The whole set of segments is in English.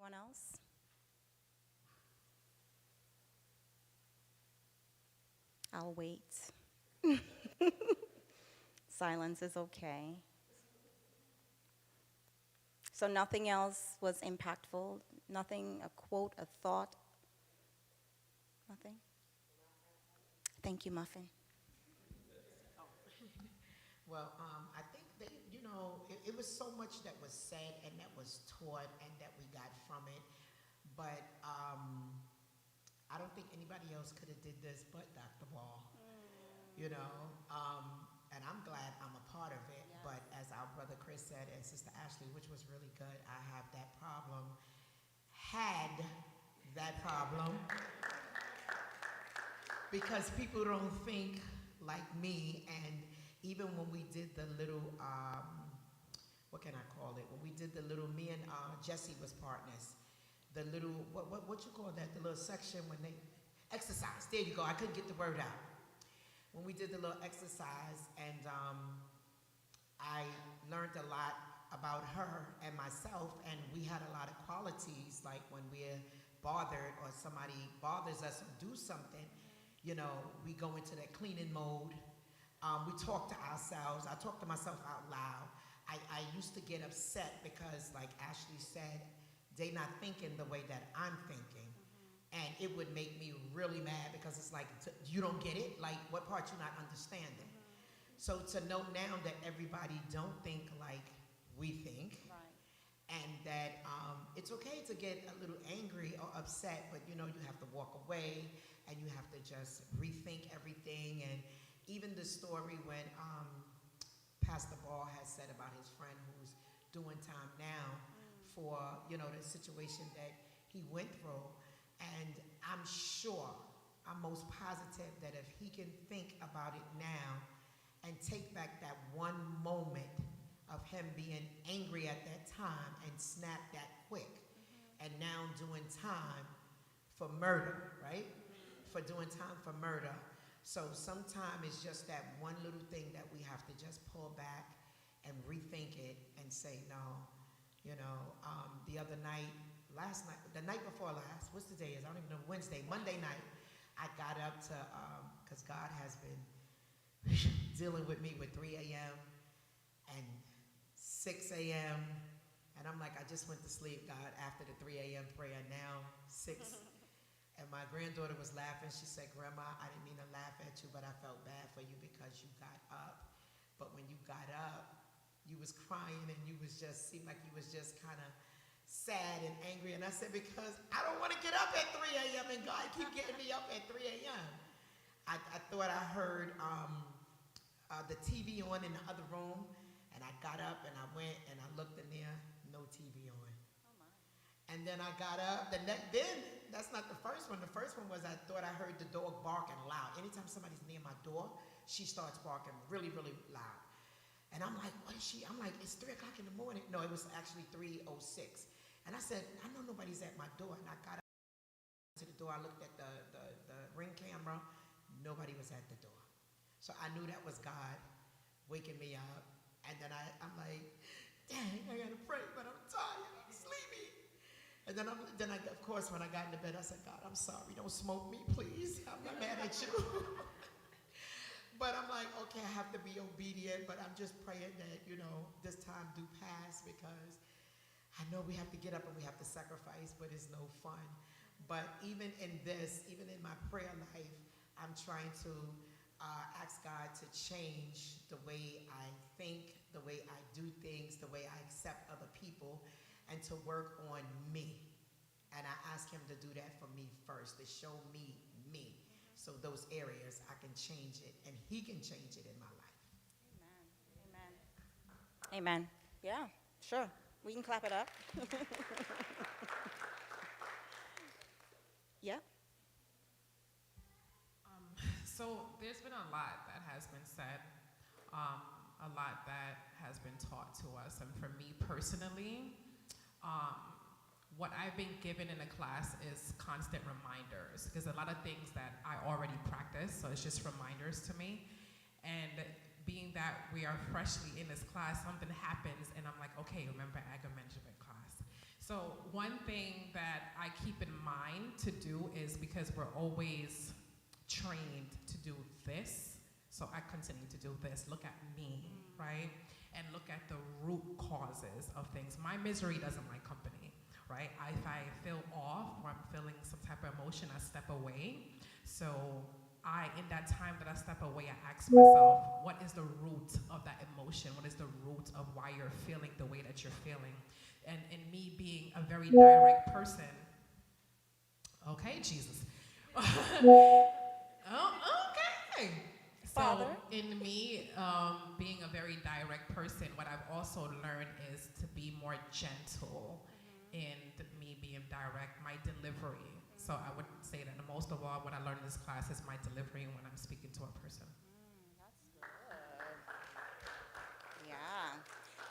Anyone else? I'll wait. Silence is okay. So nothing else was impactful? Nothing, a quote, a thought? Nothing? Thank you, Muffin. Well, I think that, it was so much that was said and that was taught and that we got from it. But I don't think anybody else could have did this but Dr. Ball, you know. And I'm glad I'm a part of it. Yes. But as our brother Chris said and Sister Ashley, which was really good, I have that problem, had that problem, because people don't think like me. And even when we did the little, what can I call it? When we did the little, me and Jesse was partners. The little, what you call that? The little section when they exercise. There you go. I couldn't get the word out. When we did the little exercise, and I learned a lot about her and myself, and we had a lot of qualities, like when we're bothered or somebody bothers us or do something, we go into that cleaning mode. We talk to ourselves. I talk to myself out loud. I used to get upset because, like Ashley said, they not thinking the way that I'm thinking. And it would make me really mad because it's like, you don't get it? Like, what part you not understanding? So to know now that everybody don't think like we think, Right. and that it's okay to get a little angry or upset, but you have to walk away and you have to just rethink everything. And even the story when Pastor Ball has said about his friend who's doing time now for the situation that he went through. And I'm sure, I'm most positive that if he can think about it now and take back that one moment of him being angry at that time and snap that quick, and now doing time for murder, right? For doing time for murder. So sometimes it's just that one little thing that we have to just pull back and rethink it and say no. The other night, last night, the night before last, what's the day is? I don't even know, Monday night, I got up to, because God has been dealing with me with 3 a.m. and 6 a.m. And I'm like, I just went to sleep, God, after the 3 a.m. prayer, now 6. And my granddaughter was laughing. She said, Grandma, I didn't mean to laugh at you, but I felt bad for you because you got up. But when you got up, you was crying and you was just, seemed like you was just kind of sad and angry. And I said, because I don't want to get up at 3 a.m. and God keep getting me up at 3 a.m. I thought I heard the TV on in the other room, and I got up and I went and I looked in there, no TV on. And then I got up. Then that's not the first one. The first one was I thought I heard the dog barking loud. Anytime somebody's near my door, she starts barking really, really loud. And I'm like, what is she? I'm like, it's 3 o'clock in the morning. No, it was actually 3:06. And I said, I know nobody's at my door. And I got up to the door. I looked at the ring camera. Nobody was at the door. So I knew that was God waking me up. And then I'm like, dang, I got to pray, but I'm tired. I'm sleepy. And then, of course, when I got into bed, I said, God, I'm sorry. Don't smoke me, please. I'm not mad at you. But I'm like, okay, I have to be obedient, but I'm just praying that, this time do pass, because I know we have to get up and we have to sacrifice, but it's no fun. But even in this, even in my prayer life, I'm trying to ask God to change the way I think, the way I do things, the way I accept other people, and to work on me. And I ask him to do that for me first, to show me me. So those areas I can change it, and he can change it in my life. Amen. Amen. Yeah, sure. We can clap it up. Yeah. So there's been a lot that has been said, a lot that has been taught to us. And for me personally, what I've been given in the class is constant reminders, because a lot of things that I already practice, so it's just reminders to me. And being that we are freshly in this class, something happens and I'm like, okay, remember anger management class. So one thing that I keep in mind to do is because we're always trained to do this, so I continue to do this. Look at me, right? And look at the root causes of things. My misery doesn't like company, right? If I feel off or I'm feeling some type of emotion, I step away. So in that time that I step away, I ask myself, what is the root of that emotion? What is the root of why you're feeling the way that you're feeling? And in me being a very direct person, okay, Jesus. Oh, okay. Father? So in me being a very direct person, what I've also learned is to be more gentle in me being direct, my delivery. So I would say that most of all, what I learned in this class is my delivery when I'm speaking to a person. Yeah.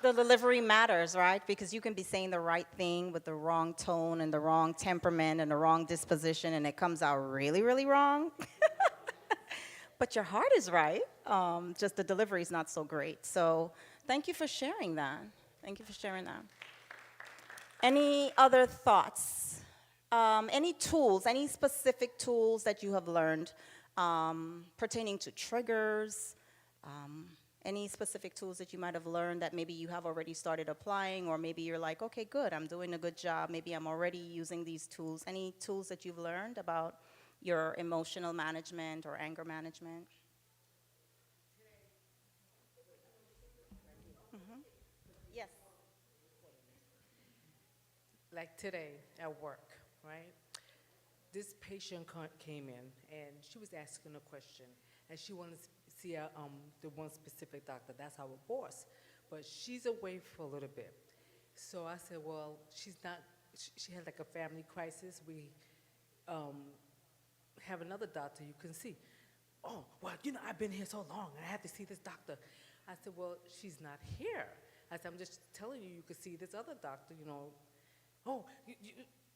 The delivery matters, right? Because you can be saying the right thing with the wrong tone and the wrong temperament and the wrong disposition, and it comes out really, really wrong. But your heart is right. Just the delivery is not so great. So thank you for sharing that. Thank you for sharing that. Any other thoughts? Any tools, any specific tools that you have learned pertaining to triggers? Any specific tools that you might have learned that maybe you have already started applying, or maybe you're like, okay, good, I'm doing a good job. Maybe I'm already using these tools. Any tools that you've learned about your emotional management or anger management? Yes. Like today at work, right? This patient came in and she was asking a question, and she wanted to see the one specific doctor. That's our boss, but she's away for a little bit. So I said, well, she's not. She had like a family crisis. We have another doctor you can see. Oh, well, I've been here so long, and I have to see this doctor. I said, well, she's not here. I said, I'm just telling you, you could see this other doctor. Oh,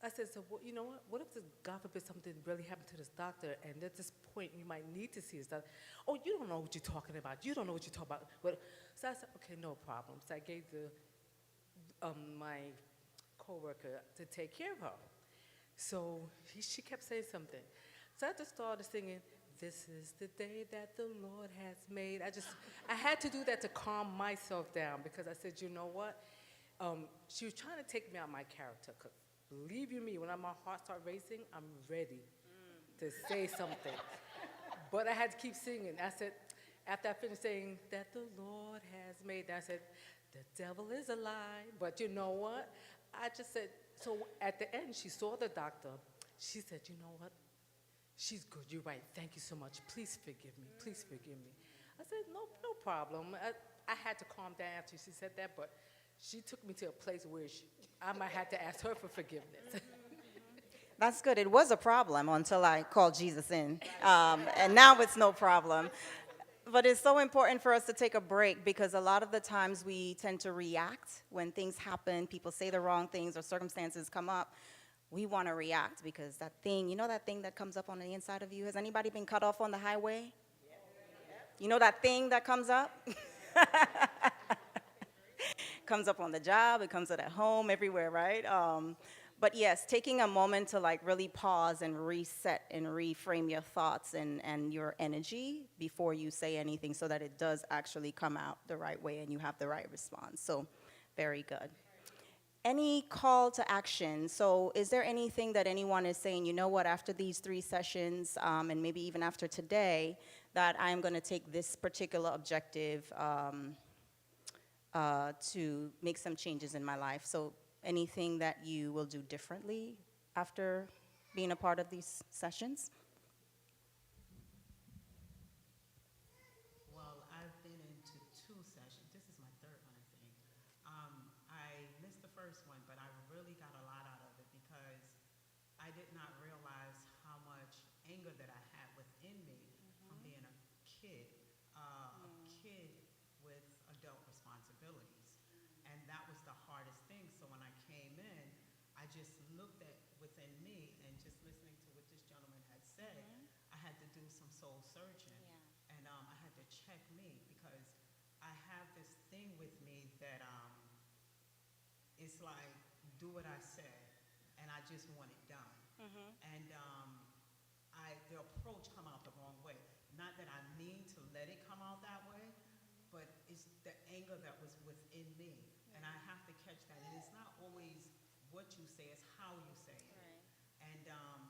I said, so you know what? What if, God forbid, something really happened to this doctor, and at this point you might need to see this doctor? Oh, you don't know what you're talking about. You don't know what you're talking about. So I said, okay, no problem. So I gave my coworker to take care of her. So she kept saying something. So I just started singing, "This is the day that the Lord has made." I had to do that to calm myself down, because I said, you know what? She was trying to take me out of my character, because believe you me, when my heart starts racing, I'm ready to say something. But I had to keep singing. I said, after I finished saying that the Lord has made, I said, the devil is a lie. But you know what? I just said, so at the end, she saw the doctor. She said, you know what? She's good. You're right. Thank you so much. Please forgive me. Please forgive me. I said, no problem. I had to calm down after she said that, but she took me to a place where I might have to ask her for forgiveness. That's good. It was a problem until I called Jesus in. And now it's no problem. But it's so important for us to take a break, because a lot of the times we tend to react when things happen, people say the wrong things or circumstances come up. We want to react because that thing, that thing that comes up on the inside of you? Has anybody been cut off on the highway? You know that thing that comes up? Comes up on the job, it comes up at home, everywhere, right? But yes, taking a moment to really pause and reset and reframe your thoughts and your energy before you say anything, so that it does actually come out the right way and you have the right response. So very good. Any call to action? So is there anything that anyone is saying, you know what, after these 3 sessions, and maybe even after today, that I'm going to take this particular objective to make some changes in my life? So anything that you will do differently after being a part of these sessions? Well, I've been into 2 sessions. This is my 3rd one, I think. I missed the first one, but I really got a lot out of it, because I did not realize how much anger that I had within me from being a kid with adult responsibilities. And that was the hardest thing. So when I came in, I just looked at within me, and just listening to what this gentleman had said, I had to do some soul searching. Yeah. And I had to check me, because I have this thing with me that it's like do what I said, and I just want it done. And the approach come out the wrong way. Not that I mean to let it come out that way, but it's the anger that was within me, and I have to catch that. And it's not always what you say; it's how you say it. And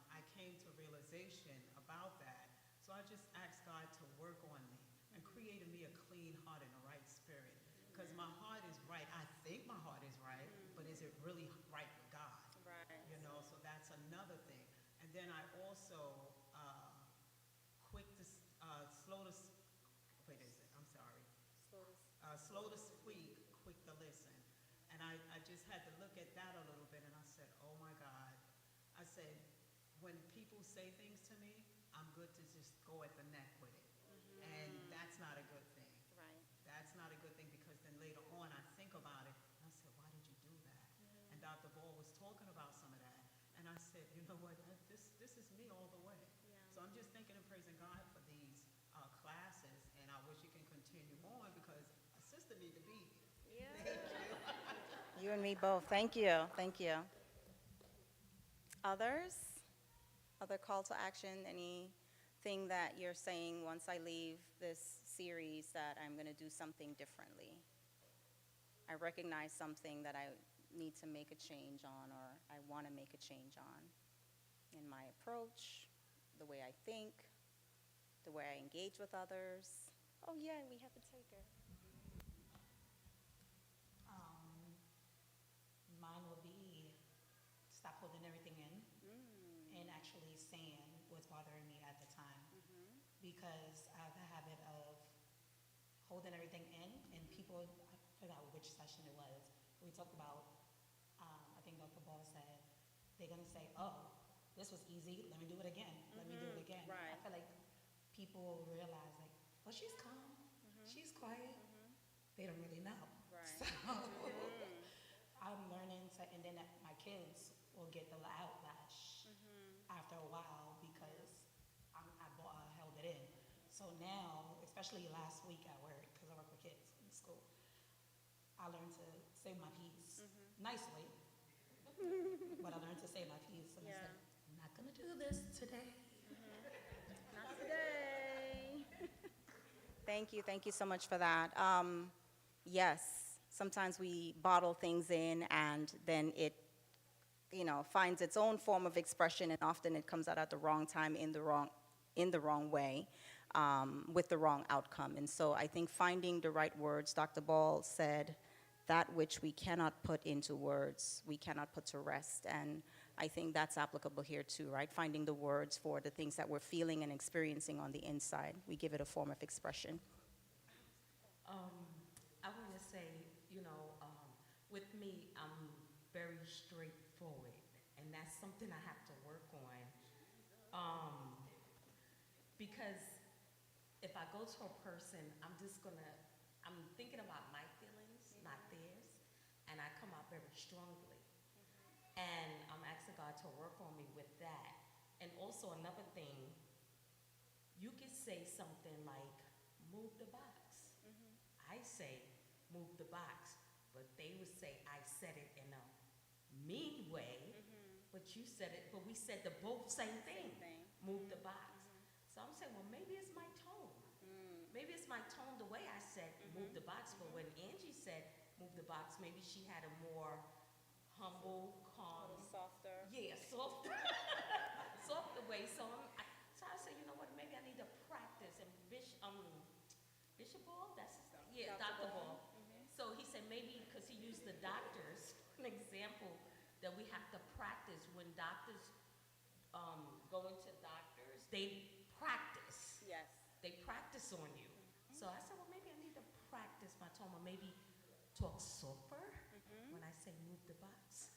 I came to realization about that. So I just asked God to work on me and create in me a clean heart and a right spirit. Because my heart is right. I think my heart is right, but is it really right with God? Right. You know, so that's another thing. And then I also slow to, wait, is it? I'm sorry. Slow to speak, quick to listen. And I just had to look at that a little bit, and I said, oh my God. I said, when people say things to me, I'm good to just go at the neck with it. And that's not a good thing. Right. That's not a good thing, because then later on I think about it, and I said, why did you do that? And Dr. Ball was talking about some of that. And I said, you know what, this is me all the way. So I'm just thanking and praising God for these classes, and I wish it can continue on, because a sister need to be here. Thank you. You and me both. Thank you. Thank you. Others? Other call to action? Anything that you're saying once I leave this series that I'm going to do something differently? I recognize something that I need to make a change on, or I want to make a change on in my approach, the way I think, the way I engage with others. Oh, yeah, we have a taker. Mine will be stop holding everything in and actually saying what's bothering me at the time. Because I have a habit of holding everything in, and people, I forgot which session it was, we talked about, I think Dr. Ball said, they're going to say, oh, this was easy, let me do it again, let me do it again. Right. I feel like people realize, like, oh, she's calm, she's quiet. They don't really know. Right. So I'm learning to, and then my kids will get the outlash after a while, because I held it in. So now, especially last week at work, because I work with kids in school, I learned to say my piece nicely, but I learned to say my piece, and I said, I'm not going to do this today. Not today. Thank you so much for that. Yes, sometimes we bottle things in, and then it, finds its own form of expression, and often it comes out at the wrong time, in the wrong way, with the wrong outcome. And so I think finding the right words, Dr. Ball said, that which we cannot put into words, we cannot put to rest. And I think that's applicable here too, right? Finding the words for the things that we're feeling and experiencing on the inside. We give it a form of expression. I want to say, with me, I'm very straightforward, and that's something I have to work on. Because if I go to a person, I'm thinking about my feelings, not theirs, and I come out very strongly. And I'm asking God to work on me with that. And also another thing, you could say something like, move the box. I say, move the box, but they would say, I said it in a mean way, but you said it, but we said the both same thing, move the box. So I'm saying, well, maybe it's my tone. Maybe it's my tone, the way I said, move the box, but when Angie said, move the box, maybe she had a more humble, calm, Softer. yeah, softer, softer way. So I said, you know what? Maybe I need to practice. And Bishop Ball, that's his name. Yeah, Dr. Ball. So he said maybe because he used the doctors, an example that we have to practice when doctors go into doctors. They practice. Yes. They practice on you. So I said, well, maybe I need to practice my tone, or maybe talk softer when I say move the box.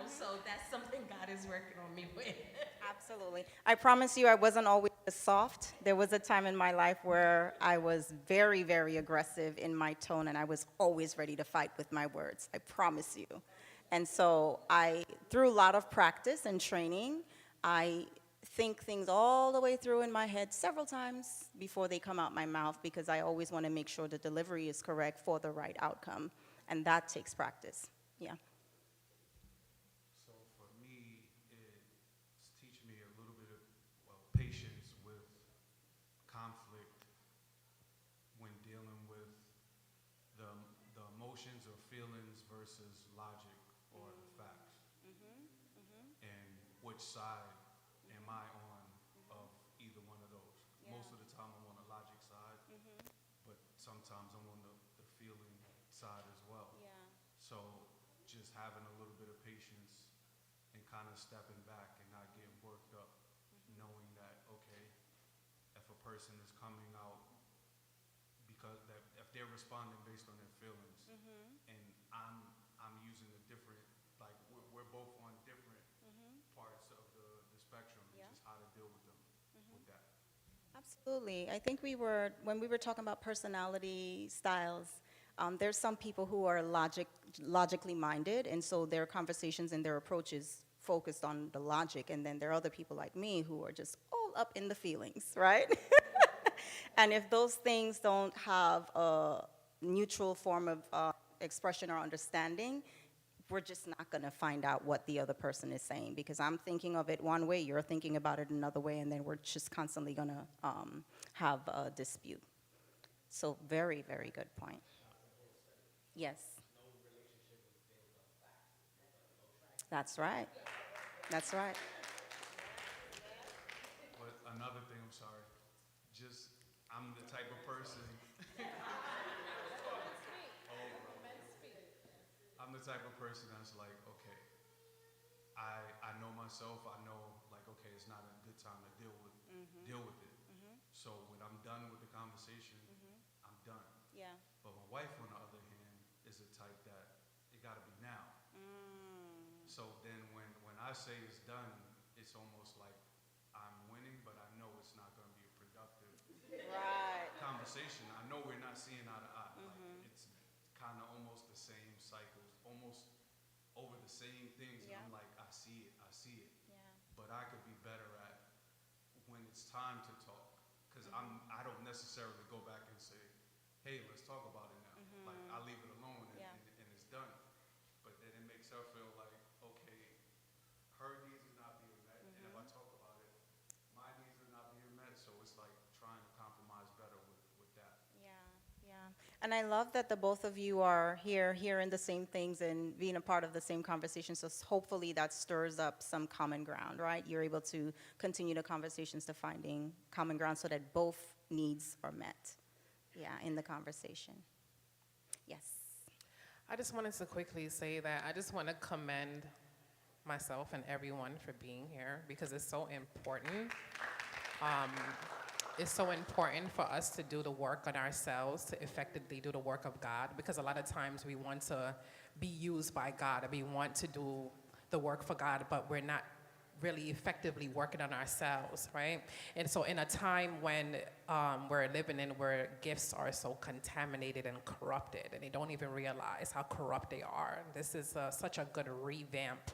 So that's something God is working on me with. Absolutely. I promise you I wasn't always soft. There was a time in my life where I was very, very aggressive in my tone, and I was always ready to fight with my words. I promise you. And so through a lot of practice and training, I think things all the way through in my head several times before they come out my mouth, because I always want to make sure the delivery is correct for the right outcome. And that takes practice. Yeah. So for me, it's teaching me a little bit of, well, patience with conflict when dealing with the, the emotions or feelings versus logic or the facts. And which side am I on of either one of those? Most of the time I'm on the logic side, but sometimes I'm on the feeling side as well. So just having a little bit of patience and kind of stepping back and not getting worked up, knowing that, okay, if a person is coming out because that if they're responding based on their feelings, and I'm using a different, like we're both on different parts of the spectrum, and just how to deal with them with that. Absolutely. I think when we were talking about personality styles, there's some people who are logically minded, and so their conversations and their approaches focused on the logic, and then there are other people like me who are just all up in the feelings, right? And if those things don't have a neutral form of expression or understanding, we're just not going to find out what the other person is saying, because I'm thinking of it one way, you're thinking about it another way, and then we're just constantly going to have a dispute. So very, very good point. Yes. That's right. That's right. But another thing, I'm sorry, just I'm the type of person. I'm the type of person that's like, okay, I know myself. I know, like, okay, it's not a good time to deal with it. So when I'm done with the conversation, I'm done. Yeah. But my wife, on the other hand, is the type that it got to be now. So then when I say it's done, it's almost like I'm winning, but I know it's not going to be a productive Right. conversation. I know we're not seeing eye to eye. Like, it's kind of almost the same cycles, almost over the same things. Yeah. And I'm like, I see it. Yeah. But I could be better at when it's time to talk. Because I don't necessarily go back and say, hey, let's talk about it now. Like, I leave it alone and it's done. But then it makes her feel like, okay, her needs are not being met. And if I talk about it, my needs are not being met. So it's like trying to compromise better with that. Yeah, yeah. And I love that the both of you are hearing the same things and being a part of the same conversation. So hopefully that stirs up some common ground, right? You're able to continue the conversations to finding common ground so that both needs are met, in the conversation. Yes. I just wanted to quickly say that I just want to commend myself and everyone for being here because it's so important. It's so important for us to do the work on ourselves, to effectively do the work of God, because a lot of times we want to be used by God and we want to do the work for God, but we're not really effectively working on ourselves, right? And so in a time when we're living in where gifts are so contaminated and corrupted, and they don't even realize how corrupt they are, this is such a good revamp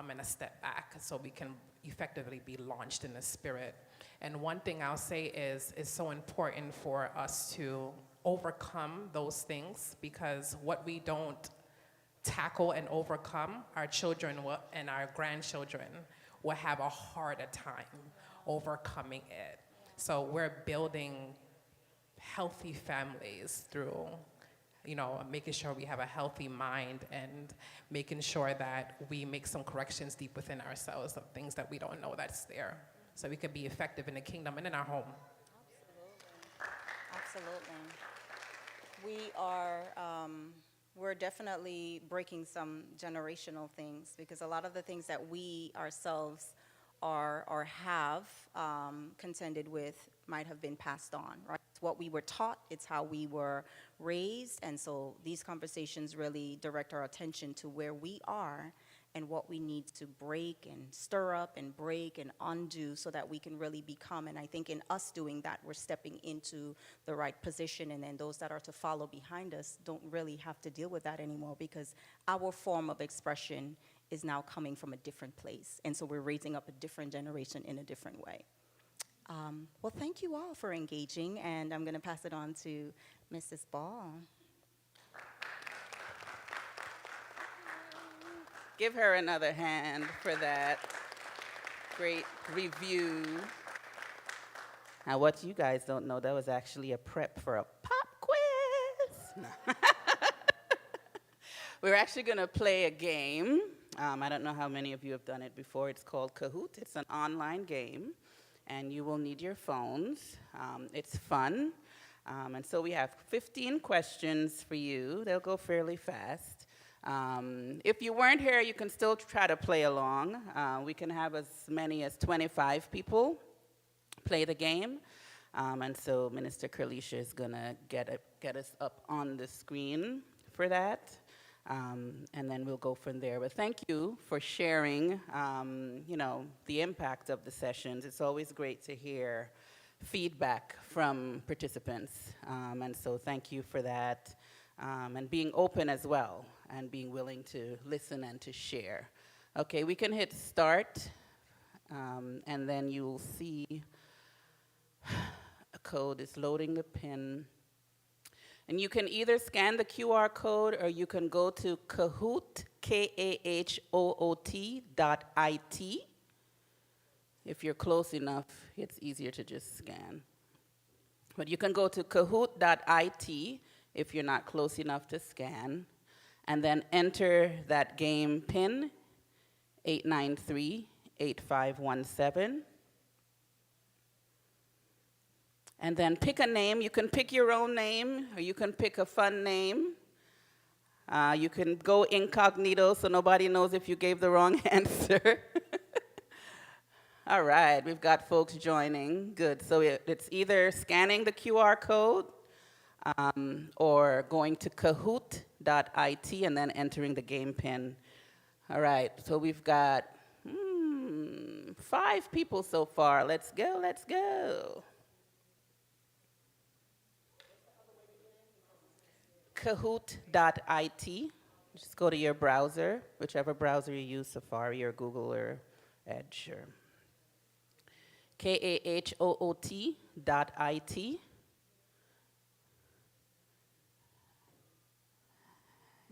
and a step back so we can effectively be launched in the Spirit. And one thing I'll say is it's so important for us to overcome those things, because what we don't tackle and overcome, our children and our grandchildren will have a harder time overcoming it. So we're building healthy families through, making sure we have a healthy mind and making sure that we make some corrections deep within ourselves of things that we don't know that's there, so we can be effective in the kingdom and in our home. Absolutely. We're definitely breaking some generational things, because a lot of the things that we ourselves are or have contended with might have been passed on, right? It's what we were taught, it's how we were raised, and so these conversations really direct our attention to where we are and what we need to break and stir up and break and undo so that we can really become. And I think in us doing that, we're stepping into the right position, and then those that are to follow behind us don't really have to deal with that anymore, because our form of expression is now coming from a different place. And so we're raising up a different generation in a different way. Well, thank you all for engaging, and I'm going to pass it on to Mrs. Ball. Give her another hand for that great review. Now, what you guys don't know, that was actually a prep for a pop quiz. No. We're actually going to play a game. I don't know how many of you have done it before. It's called Kahoot. It's an online game, and you will need your phones. It's fun. And so we have 15 questions for you. They'll go fairly fast. If you weren't here, you can still try to play along. We can have as many as 25 people play the game. And so Minister Kerlisha is going to get us up on the screen for that. And then we'll go from there. But thank you for sharing, the impact of the sessions. It's always great to hear feedback from participants. And so thank you for that. And being open as well, and being willing to listen and to share. Okay, we can hit start, and then you'll see a code is loading the pin. And you can either scan the QR code, or you can go to Kahoot, KAHOOT.IT. If you're close enough, it's easier to just scan. But you can go to Kahoot.it if you're not close enough to scan, and then enter that game PIN, 893-8517. And then pick a name. You can pick your own name, or you can pick a fun name. You can go incognito so nobody knows if you gave the wrong answer. All right, we've got folks joining. Good. So it's either scanning the QR code or going to Kahoot.it and then entering the game pin. All right, so we've got 5 people so far. Let's go, let's go. Kahoot.it. Just go to your browser, whichever browser you use, Safari or Google or Edge. Or KAHOOT.it.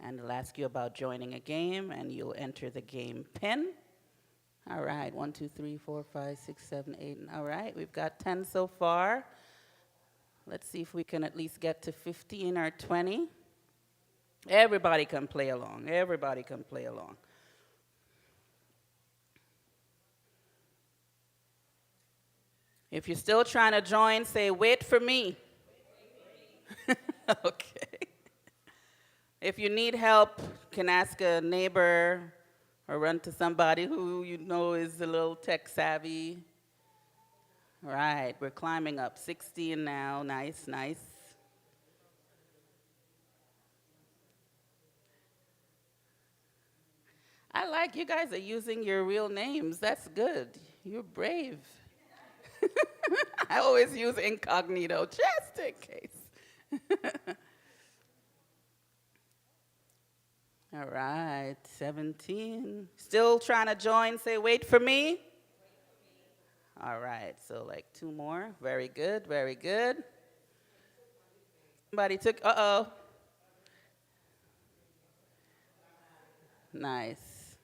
And it'll ask you about joining a game, and you'll enter the game PIN. All right, 1, 2, 3, 4, 5, 6, 7, 8. All right, we've got 10 so far. Let's see if we can at least get to 15 or 20. Everybody can play along. Everybody can play along. If you're still trying to join, say, wait for me. Okay. If you need help, you can ask a neighbor or run to somebody who you know is a little tech savvy. All right, we're climbing up. 16 now. Nice, nice. I like you guys are using your real names. That's good. You're brave. I always use incognito just in case. All right, 17. Still trying to join, say, wait for me. All right, so like 2 more. Very good, very good. Somebody took, uh-oh. Nice.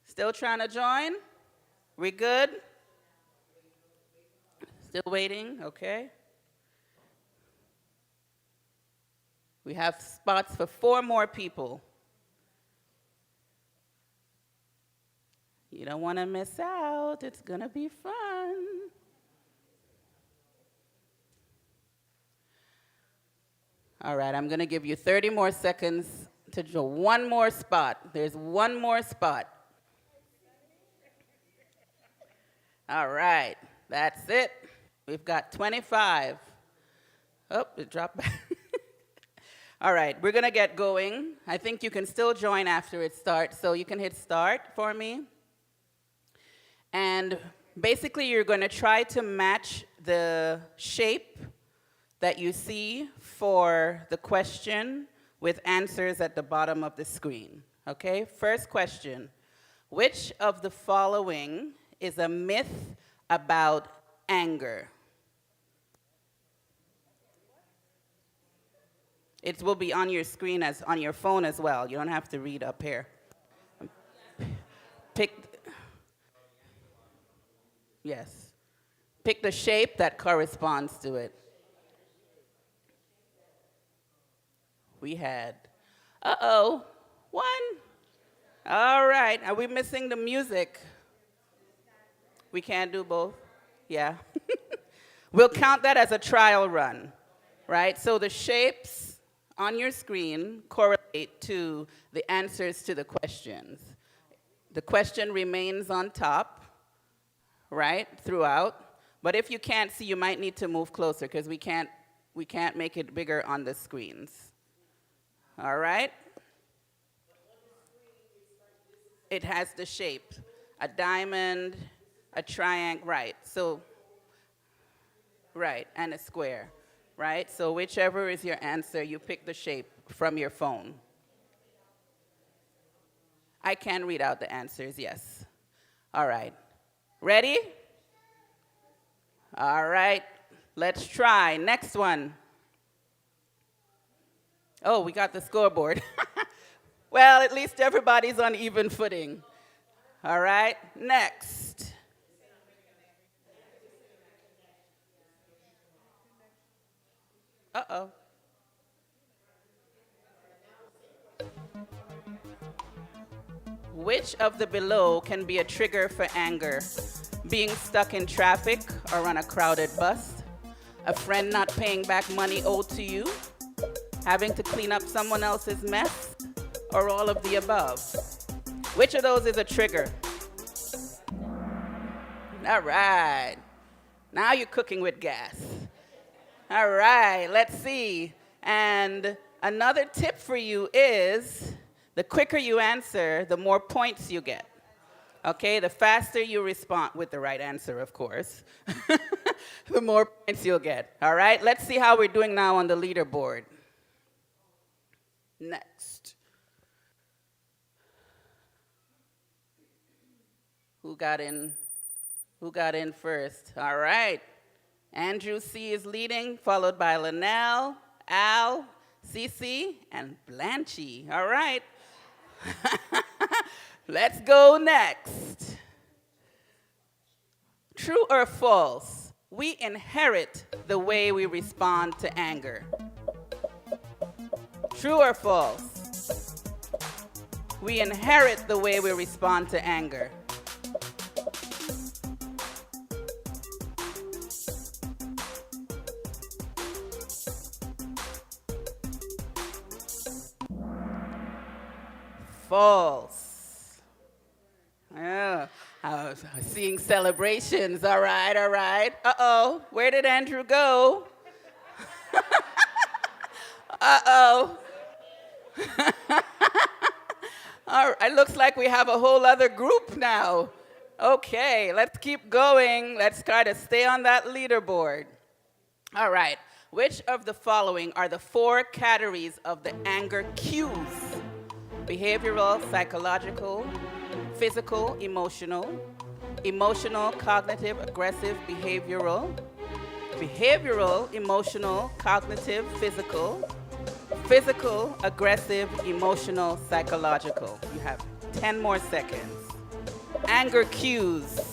Still trying to join? We good? Still waiting, okay. We have spots for 4 more people. You don't want to miss out. It's going to be fun. All right, I'm going to give you 30 more seconds to do 1 more spot. There's 1 more spot. All right, that's it. We've got 25. Oh, it dropped back. All right, we're going to get going. I think you can still join after it starts, so you can hit start for me. And basically, you're going to try to match the shape that you see for the question with answers at the bottom of the screen. Okay, first question. Which of the following is a myth about anger? It will be on your screen as on your phone as well. You don't have to read up here. Yes. Pick the shape that corresponds to it. We had, one. All right, are we missing the music? We can't do both? Yeah. We'll count that as a trial run, right? So the shapes on your screen correlate to the answers to the questions. The question remains on top, right, throughout. But if you can't see, you might need to move closer because we can't make it bigger on the screens. All right? It has the shape, a diamond, a triangle, right. So, right, and a square, right? So whichever is your answer, you pick the shape from your phone. I can read out the answers, yes. All right. Ready? All right, let's try. Next one. Oh, we got the scoreboard. Well, at least everybody's on even footing. All right, next. Uh-oh. Which of the below can be a trigger for anger? Being stuck in traffic or on a crowded bus? A friend not paying back money owed to you? Having to clean up someone else's mess? Or all of the above? Which of those is a trigger? All right. Now you're cooking with gas. All right, let's see. And another tip for you is the quicker you answer, the more points you get. Okay, the faster you respond with the right answer, of course, the more points you'll get. All right, let's see how we're doing now on the leaderboard. Next. Who got in first? All right. Andrew C. is leading, followed by Linnell, Al, Cece, and Blanchy. All right. Let's go next. True or false? We inherit the way we respond to anger. True or false? We inherit the way we respond to anger. False. Yeah. I was seeing celebrations. All right, all right. Uh-oh. Where did Andrew go? Uh-oh. All right, it looks like we have a whole other group now. Okay, let's keep going. Let's try to stay on that leaderboard. All right. Which of the following are the 4 categories of the anger cues? Behavioral, psychological, physical, emotional, cognitive, aggressive, behavioral, emotional, cognitive, physical, aggressive, emotional, psychological. You have 10 more seconds. Anger cues.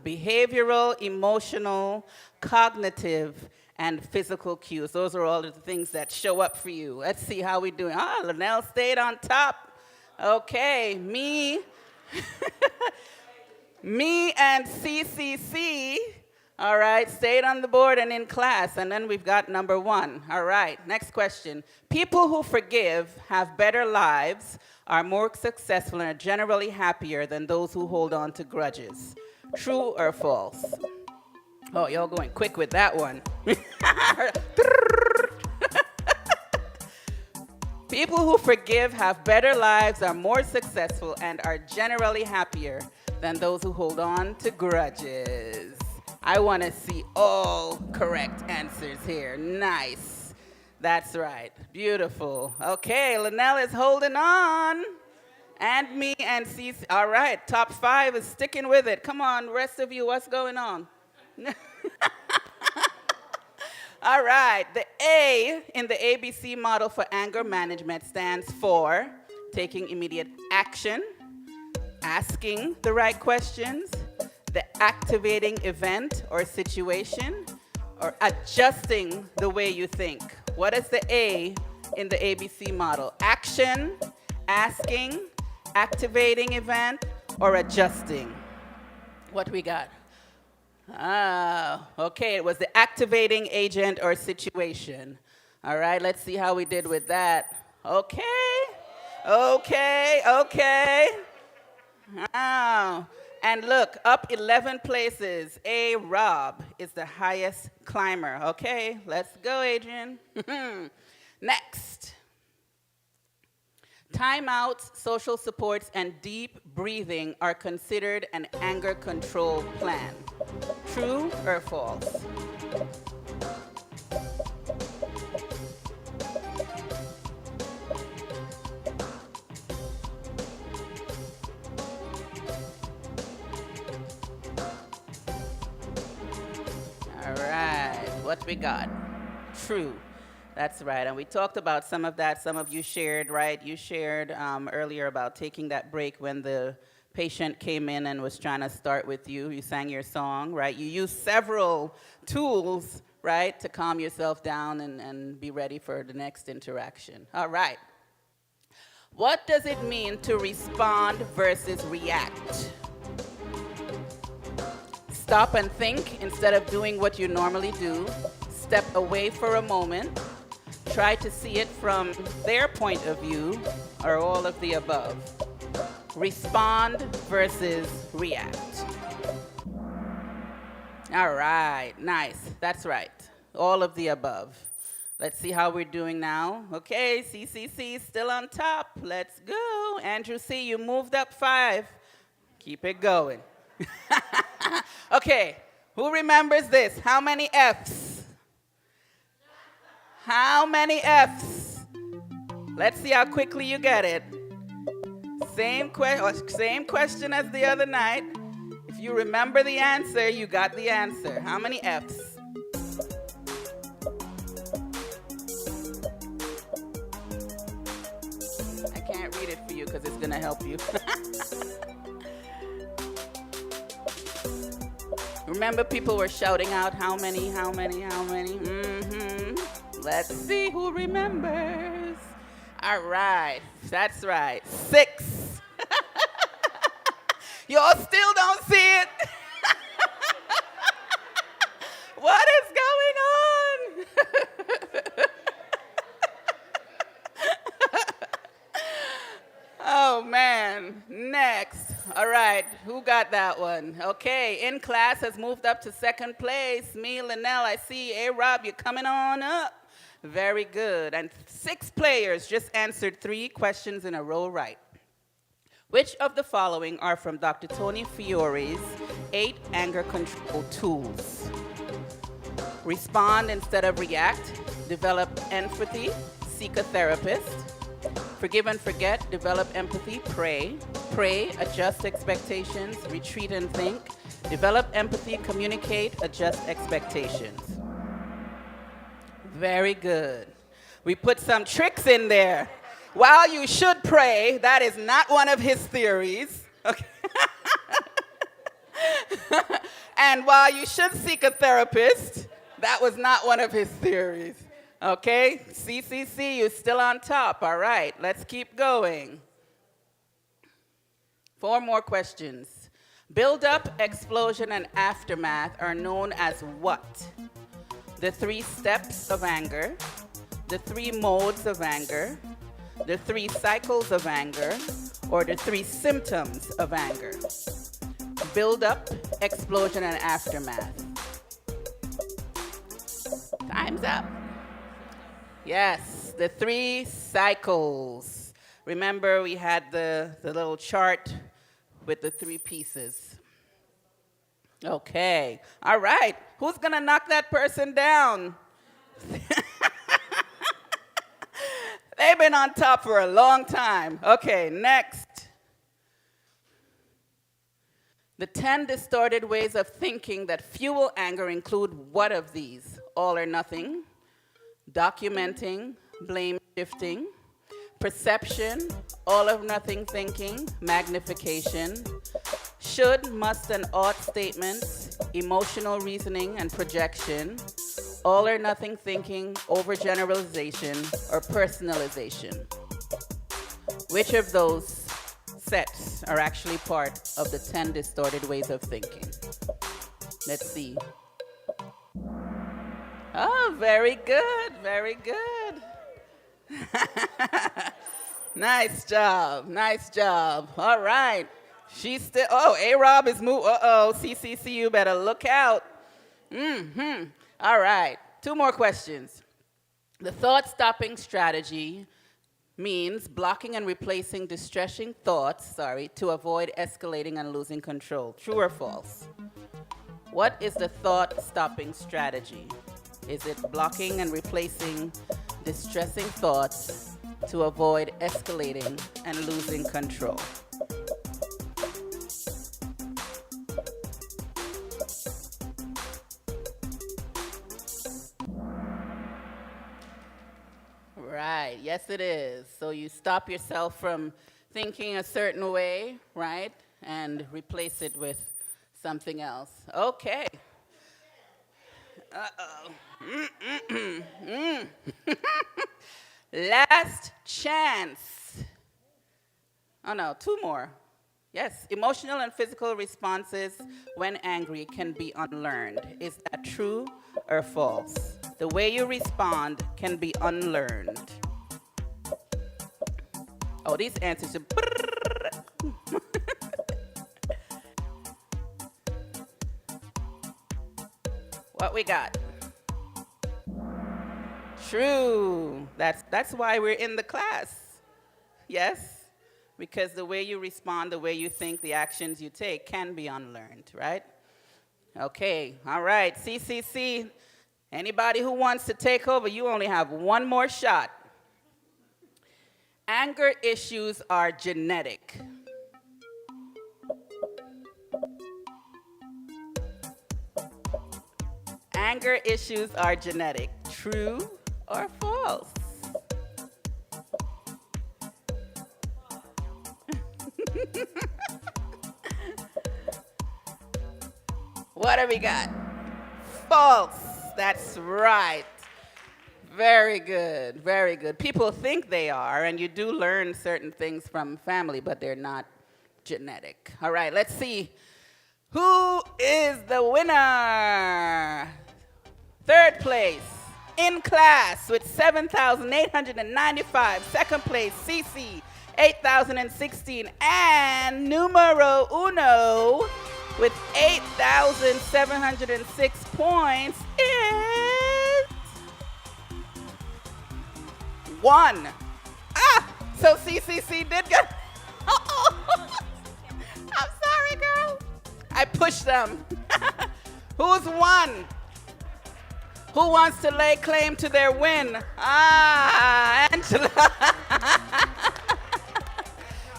Behavioral, emotional, cognitive, and physical cues. Those are all the things that show up for you. Let's see how we're doing. Linnell stayed on top. Okay, me and CCC, all right, stayed on the board and in class. And then we've got number 1. All right, next question. People who forgive have better lives, are more successful, and are generally happier than those who hold on to grudges. True or false? Oh, y'all going quick with that one. People who forgive have better lives, are more successful, and are generally happier than those who hold on to grudges. I want to see all correct answers here. Nice. That's right. Beautiful. Okay, Linnell is holding on. And me and Cece. All right, top 5 is sticking with it. Come on, rest of you, what's going on? All right, the A in the ABC model for anger management stands for taking immediate action, asking the right questions, the activating event or situation, or adjusting the way you think. What is the A in the ABC model? Action, asking, activating event, or adjusting? What we got? Ah, okay, it was the activating agent or situation. All right, let's see how we did with that. Okay, okay, okay. Oh, and look, up 11 places. A. Rob is the highest climber. Okay, let's go, Adrian. Next. Timeouts, social supports, and deep breathing are considered an anger control plan. True or false? All right, what we got? True. That's right, and we talked about some of that. Some of you shared, right? You shared earlier about taking that break when the patient came in and was trying to start with you. You sang your song, right? You used several tools, right, to calm yourself down and be ready for the next interaction. All right. What does it mean to respond versus react? Stop and think instead of doing what you normally do. Step away for a moment. Try to see it from their point of view, or all of the above. Respond versus react. All right, nice. That's right. All of the above. Let's see how we're doing now. Okay, CCC still on top. Let's go. Andrew C., you moved up 5. Keep it going. Okay, who remembers this? How many F's? How many F's? Let's see how quickly you get it. Same question as the other night. If you remember the answer, you got the answer. How many F's? I can't read it for you because it's going to help you. Remember, people were shouting out, how many, how many, how many? Let's see who remembers. All right, that's right. 6. Y'all still don't see it? What is going on? Oh, man. Next. All right, who got that one? Okay, in class has moved up to 2nd place. Me, Linnell, I see. Hey, Rob, you're coming on up. Very good. And 6 players just answered 3 questions in a row right. Which of the following are from Dr. Tony Fiore's 8 anger control tools? Respond instead of react. Develop empathy. Seek a therapist. Forgive and forget. Develop empathy. Pray. Pray. Adjust expectations. Retreat and think. Develop empathy. Communicate. Adjust expectations. Very good. We put some tricks in there. While you should pray, that is not one of his theories. Okay. And while you should seek a therapist, that was not one of his theories. Okay? CCC, you're still on top. All right, let's keep going. 4 more questions. Build-up, explosion, and aftermath are known as what? The 3 steps of anger, the 3 modes of anger, the 3 cycles of anger, or the 3 symptoms of anger. Build-up, explosion, and aftermath. Time's up. Yes, the 3 cycles. Remember, we had the little chart with the 3 pieces. Okay. All right. Who's going to knock that person down? They've been on top for a long time. Okay, next. The 10 distorted ways of thinking that fuel anger include what of these? all or nothing, documenting, blame shifting, perception, all or nothing thinking, magnification, should, must, and ought statements, emotional reasoning and projection, all or nothing thinking, overgeneralization, or personalization. Which of those sets are actually part of the 10 distorted ways of thinking? Let's see. Oh, very good, very good. Nice job, nice job. All right. She's still, oh, A-Rob is moving. Uh-oh, CCC, you better look out. All right, 2 more questions. The thought-stopping strategy means blocking and replacing distressing thoughts, to avoid escalating and losing control. True or false? What is the thought-stopping strategy? Is it blocking and replacing distressing thoughts to avoid escalating and losing control? Right, yes it is. So you stop yourself from thinking a certain way, right? And replace it with something else. Okay. Uh-oh. Last chance. Oh no, 2 more. Yes, emotional and physical responses when angry can be unlearned. Is that true or false? The way you respond can be unlearned. Oh, these answers are. What we got? True. That's why we're in the class. Yes? Because the way you respond, the way you think, the actions you take can be unlearned, right? Okay, all right. CCC, anybody who wants to take over, you only have 1 more shot. Anger issues are genetic. Anger issues are genetic. True or false? What do we got? False. That's right. Very good, very good. People think they are, and you do learn certain things from family, but they're not genetic. All right, let's see. Who is the winner? 3rd place in class with 7,895. 2nd place, CC, 8,016. And numero uno with 8,706 points is 1. So CCC did get. I'm sorry, girl. I pushed them. Who's 1? Who wants to lay claim to their win? Angela.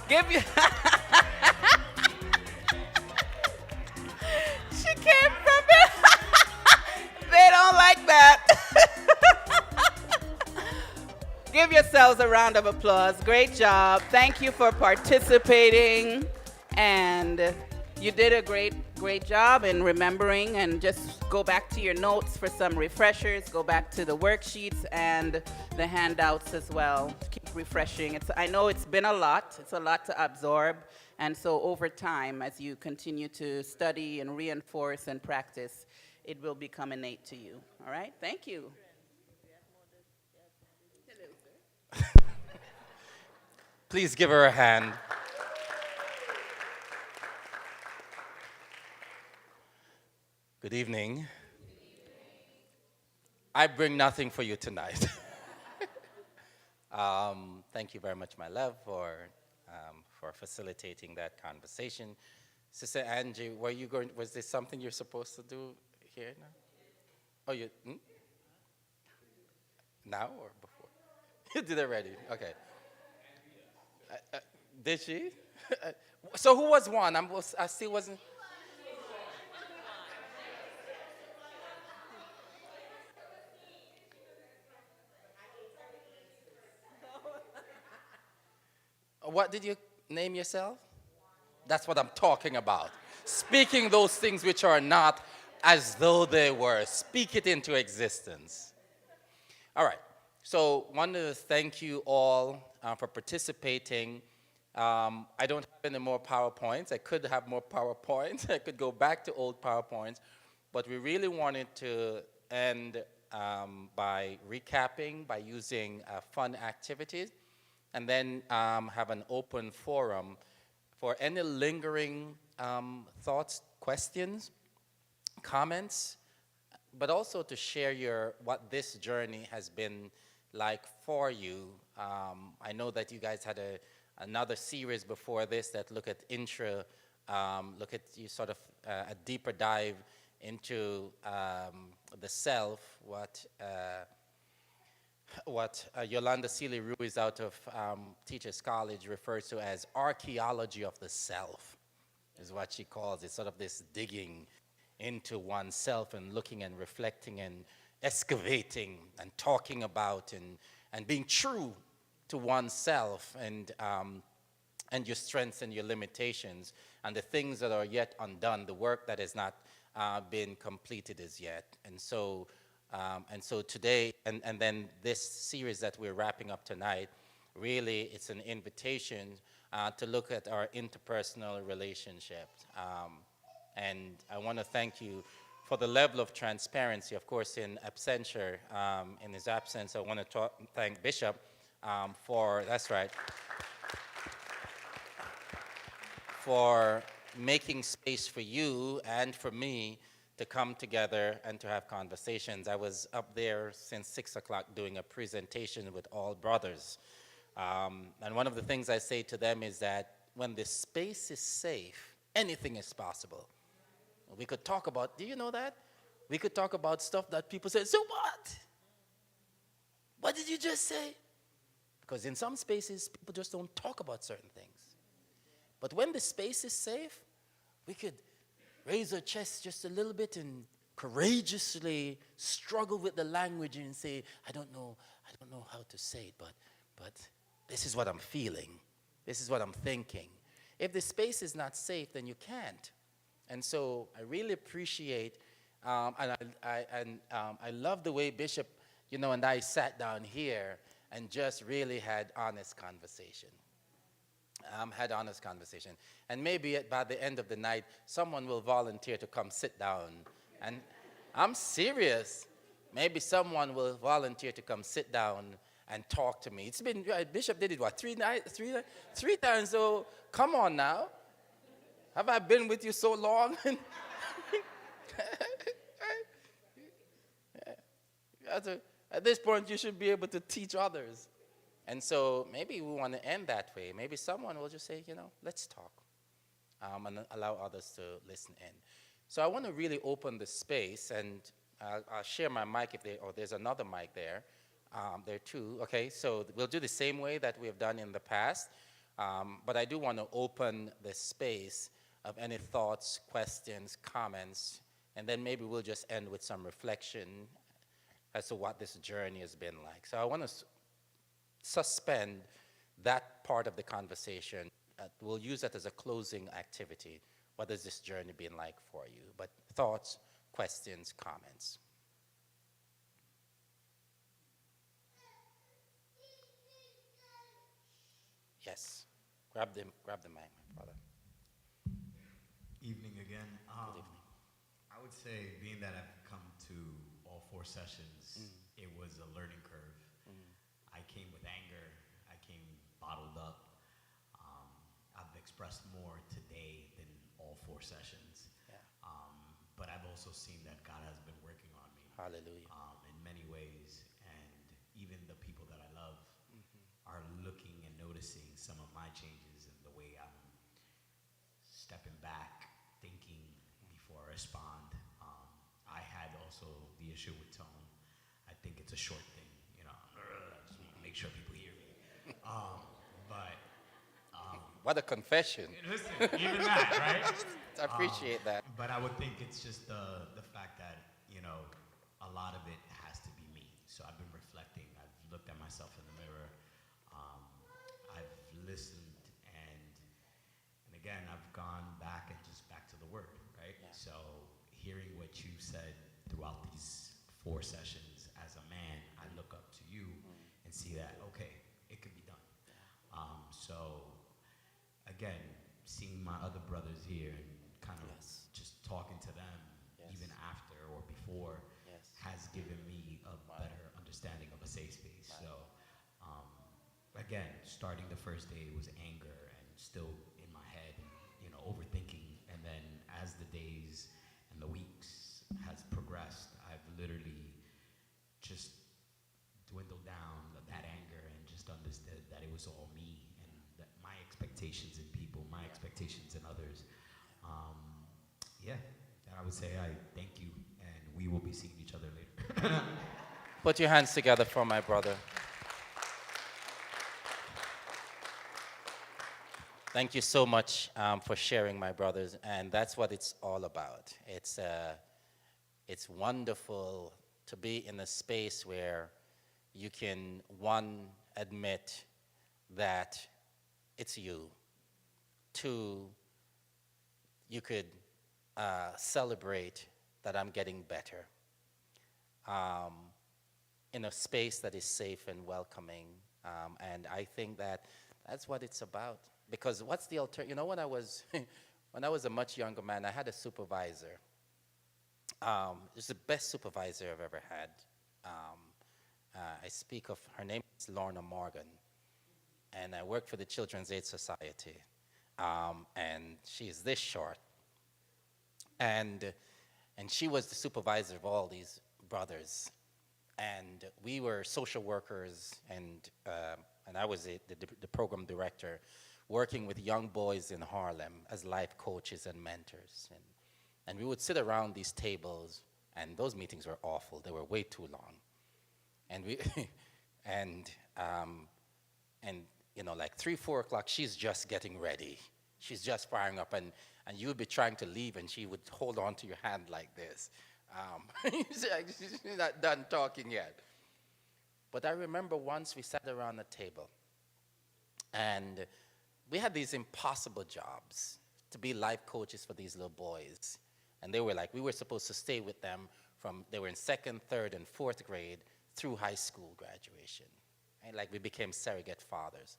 Give you. She came from it. They don't like that. Give yourselves a round of applause. Great job. Thank you for participating. And you did a great job in remembering, and just go back to your notes for some refreshers. Go back to the worksheets and the handouts as well. Keep refreshing. I know it's been a lot. It's a lot to absorb. And so over time, as you continue to study and reinforce and practice, it will become innate to you. All right? Thank you. Please give her a hand. Good evening. I bring nothing for you tonight. Thank you very much, my love, for facilitating that conversation. Sister Angie, was there something you're supposed to do here now? Oh, you, now or before? You did it already, okay. Did she? So who was 1? I still wasn't. What did you name yourself? That's what I'm talking about. Speaking those things which are not as though they were. Speak it into existence. All right. So, wanted to thank you all for participating. I don't have any more PowerPoints. I could have more PowerPoints. I could go back to old PowerPoints. But we really wanted to end by recapping, by using fun activities, and then have an open forum for any lingering thoughts, questions, comments, but also to share what this journey has been like for you. I know that you guys had another series before this that look at look at you sort of a deeper dive into the self, what Yolanda Seeley Ruiz out of Teachers College refers to as archaeology of the self, is what she calls it, sort of this digging into oneself and looking and reflecting and excavating and talking about and being true to oneself and your strengths and your limitations and the things that are yet undone, the work that has not been completed as yet. And so today, and then this series that we're wrapping up tonight, really it's an invitation to look at our interpersonal relationships. And I want to thank you for the level of transparency. Of course, in his absence, I want to thank Bishop that's right, for making space for you and for me to come together and to have conversations. I was up there since 6 o'clock doing a presentation with all brothers. And one of the things I say to them is that when the space is safe, anything is possible. We could talk about, do you know that? We could talk about stuff that people say, so what? What did you just say? Because in some spaces, people just don't talk about certain things. But when the space is safe, we could raise our chest just a little bit and courageously struggle with the language and say, I don't know how to say it, but this is what I'm feeling. This is what I'm thinking. If the space is not safe, then you can't. And so I really appreciate, and I love the way Bishop, and I sat down here and just really had honest conversation. And maybe by the end of the night, someone will volunteer to come sit down. And I'm serious. Maybe someone will volunteer to come sit down and talk to me. It's been, Bishop did it, what, three times? So come on now. Have I been with you so long? At this point, you should be able to teach others. And so maybe we want to end that way. Maybe someone will just say, let's talk, and allow others to listen in. So I want to really open the space, and I'll share my mic there's another mic there. There are two. Okay, so we'll do the same way that we have done in the past, but I do want to open the space of any thoughts, questions, comments, and then maybe we'll just end with some reflection as to what this journey has been like. So I want to suspend that part of the conversation. We'll use that as a closing activity. What has this journey been like for you? But thoughts, questions, comments. Yes, grab the mic, my brother. Evening again. Good evening. I would say, being that I've come to all 4 sessions, it was a learning curve. I came with anger. I came bottled up. I've expressed more today than all 4 sessions. Yeah. But I've also seen that God has been working on me. Hallelujah. In many ways. And even the people that I love are looking and noticing some of my changes and the way I'm stepping back, thinking before I respond. I had also the issue with tone. I think it's a short thing, I just want to make sure people hear me. What a confession. Listen, even that, right? I appreciate that. But I would think it's just the fact that, a lot of it has to be me. So I've been reflecting. I've looked at myself in the mirror. I've listened gone back and just back to the word, right? Yeah. So hearing what you said throughout these 4 sessions, as a man, I look up to you and see that, okay, it could be done. So again, seeing my other brothers here and kind of Yes. just talking to them, Yes. even after or before, Yes. has given me a better understanding of a safe space. So, again, starting the first day was anger and still in my head, you know, overthinking. And then as the days and the weeks has progressed, I've literally just dwindled down that anger and just understood that it was all me and that my expectations in people, my expectations in others. And I would say I thank you, and we will be seeing each other later. Put your hands together for my brother. Thank you so much for sharing, my brothers, and that's what it's all about. It's wonderful to be in a space where you can, one, admit that it's you. Two, you could celebrate that I'm getting better in a space that is safe and welcoming. And I think that that's what it's about. Because what's the alternative? You know, when I was when I was a much younger man, I had a supervisor. It was the best supervisor I've ever had. I speak of, her name is Lorna Morgan, and I worked for the Children's Aid Society. And she is this short. And she was the supervisor of all these brothers. And we were social workers, and I was the program director, working with young boys in Harlem as life coaches and mentors. And we would sit around these tables, and those meetings were awful. They were way too long. And we, and you know, like 3, 4 o'clock, she's just getting ready. She's just firing up, and you would be trying to leave, and she would hold on to your hand like this. She's not done talking yet. But I remember once we sat around the table, and we had these impossible jobs to be life coaches for these little boys. And they were like, we were supposed to stay with them from, they were in 2nd, 3rd, and 4th grade through high school graduation. And like we became surrogate fathers.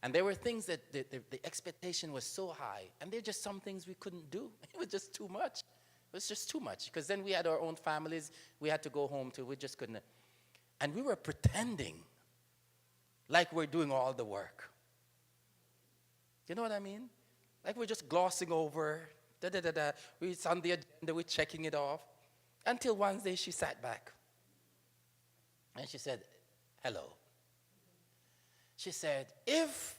And there were things that the expectation was so high, and there were just some things we couldn't do. It was just too much. It was just too much, because then we had our own families we had to go home to. We just couldn't. And we were pretending like we're doing all the work. You know what I mean? Like we're just glossing over, it's on the agenda, we're checking it off. Until one day she sat back. And she said, hello. She said, if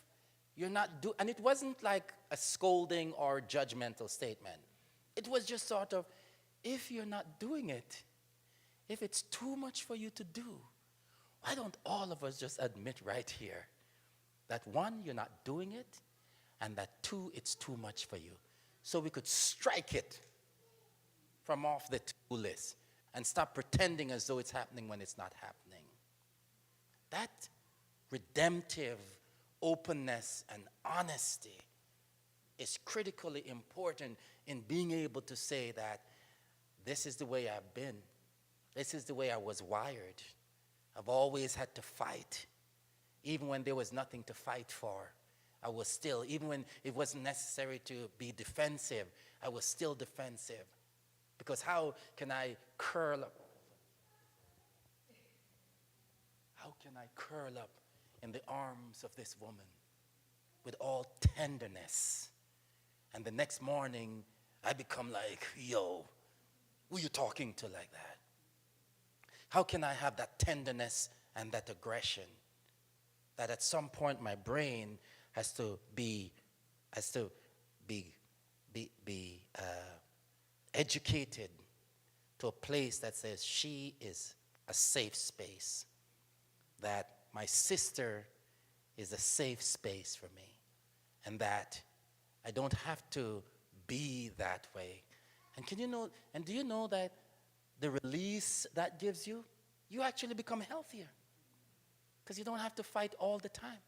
you're not and it wasn't like a scolding or judgmental statement. It was just sort of, if you're not doing it, if it's too much for you to do, why don't all of us just admit right here that 1, you're not doing it, and that 2, it's too much for you. So we could strike it from off the to-do list and stop pretending as though it's happening when it's not happening. That redemptive openness and honesty is critically important in being able to say that this is the way I've been. This is the way I was wired. I've always had to fight. Even when there was nothing to fight for, I was still, even when it wasn't necessary to be defensive, I was still defensive. Because how can I curl up? How can I curl up in the arms of this woman with all tenderness? And the next morning, I become like, yo, who you talking to like that? How can I have that tenderness and that aggression? That at some point my brain has to be educated to a place that says she is a safe space. That my sister is a safe space for me. And that I don't have to be that way. And do you know that the release that gives you, you actually become healthier. Because you don't have to fight all the time.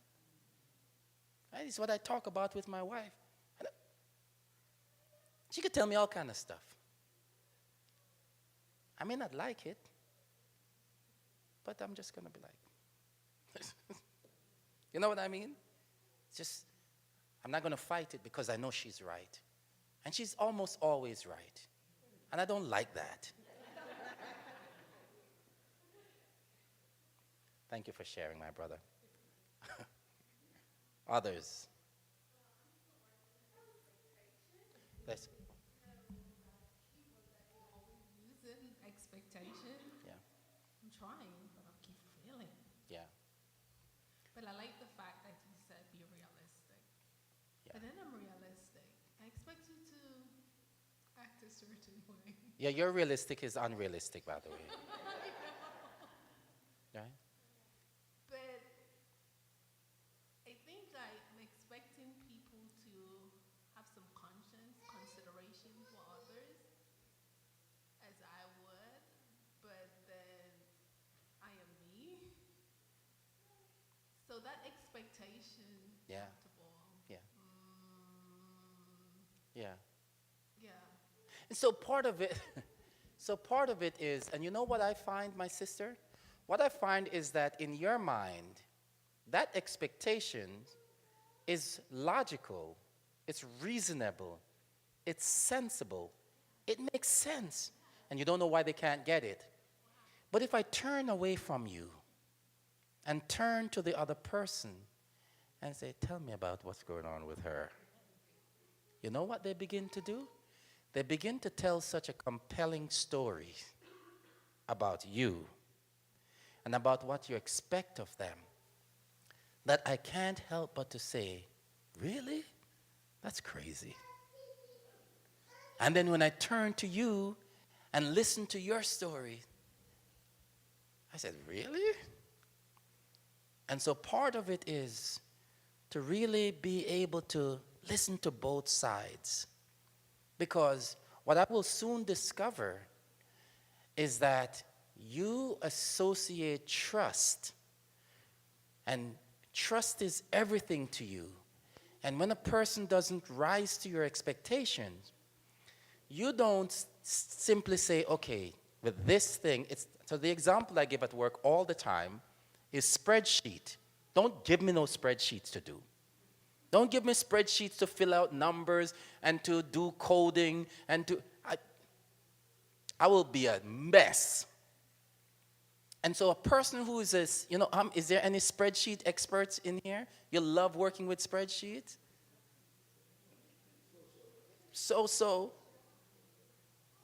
Right? It's what I talk about with my wife. She could tell me all kind of stuff. I may not like it, but I'm just going to be like, you know what I mean? It's just, I'm not going to fight it because I know she's right. And she's almost always right. And I don't like that. Thank you for sharing, my brother. Others. Let's, Using expectation. yeah, I'm trying, but I keep failing. yeah, But I like the fact that you said be realistic. yeah. But then I'm realistic. I expect you to act a certain way. Yeah, your realistic is unrealistic, by the way. Right? But I think I'm expecting people to have some conscience, consideration for others, as I would, but then I am me. So that expectation, Yeah. comfortable. Yeah. Mm, Yeah. yeah. And so part of it, so part of it is, and you know what I find, my sister? What I find is that in your mind, that expectation is logical, it's reasonable, it's sensible, it makes sense, and you don't know why they can't get it. But if I turn away from you and turn to the other person and say, tell me about what's going on with her, you know what they begin to do? They begin to tell such a compelling story about you and about what you expect of them that I can't help but to say, really? That's crazy. And then when I turn to you and listen to your story, I said, really? And so part of it is to really be able to listen to both sides. Because what I will soon discover is that you associate trust, and trust is everything to you. And when a person doesn't rise to your expectations, you don't simply say, okay, with this thing, so the example I give at work all the time is spreadsheet. Don't give me no spreadsheets to do. Don't give me spreadsheets to fill out numbers and to do coding and to, I will be a mess. And so a person who is this, is there any spreadsheet experts in here? You love working with spreadsheets? So.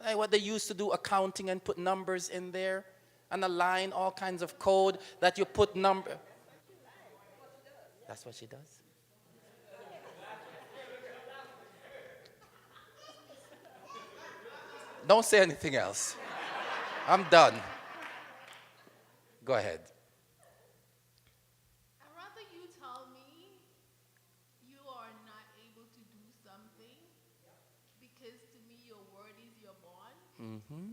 Like what they used to do, accounting and put numbers in there and align all kinds of code that you put number. That's what she does? Don't say anything else. I'm done. Go ahead. I'd rather you tell me you are not able to do something because to me your word is your bond. Mm-hmm.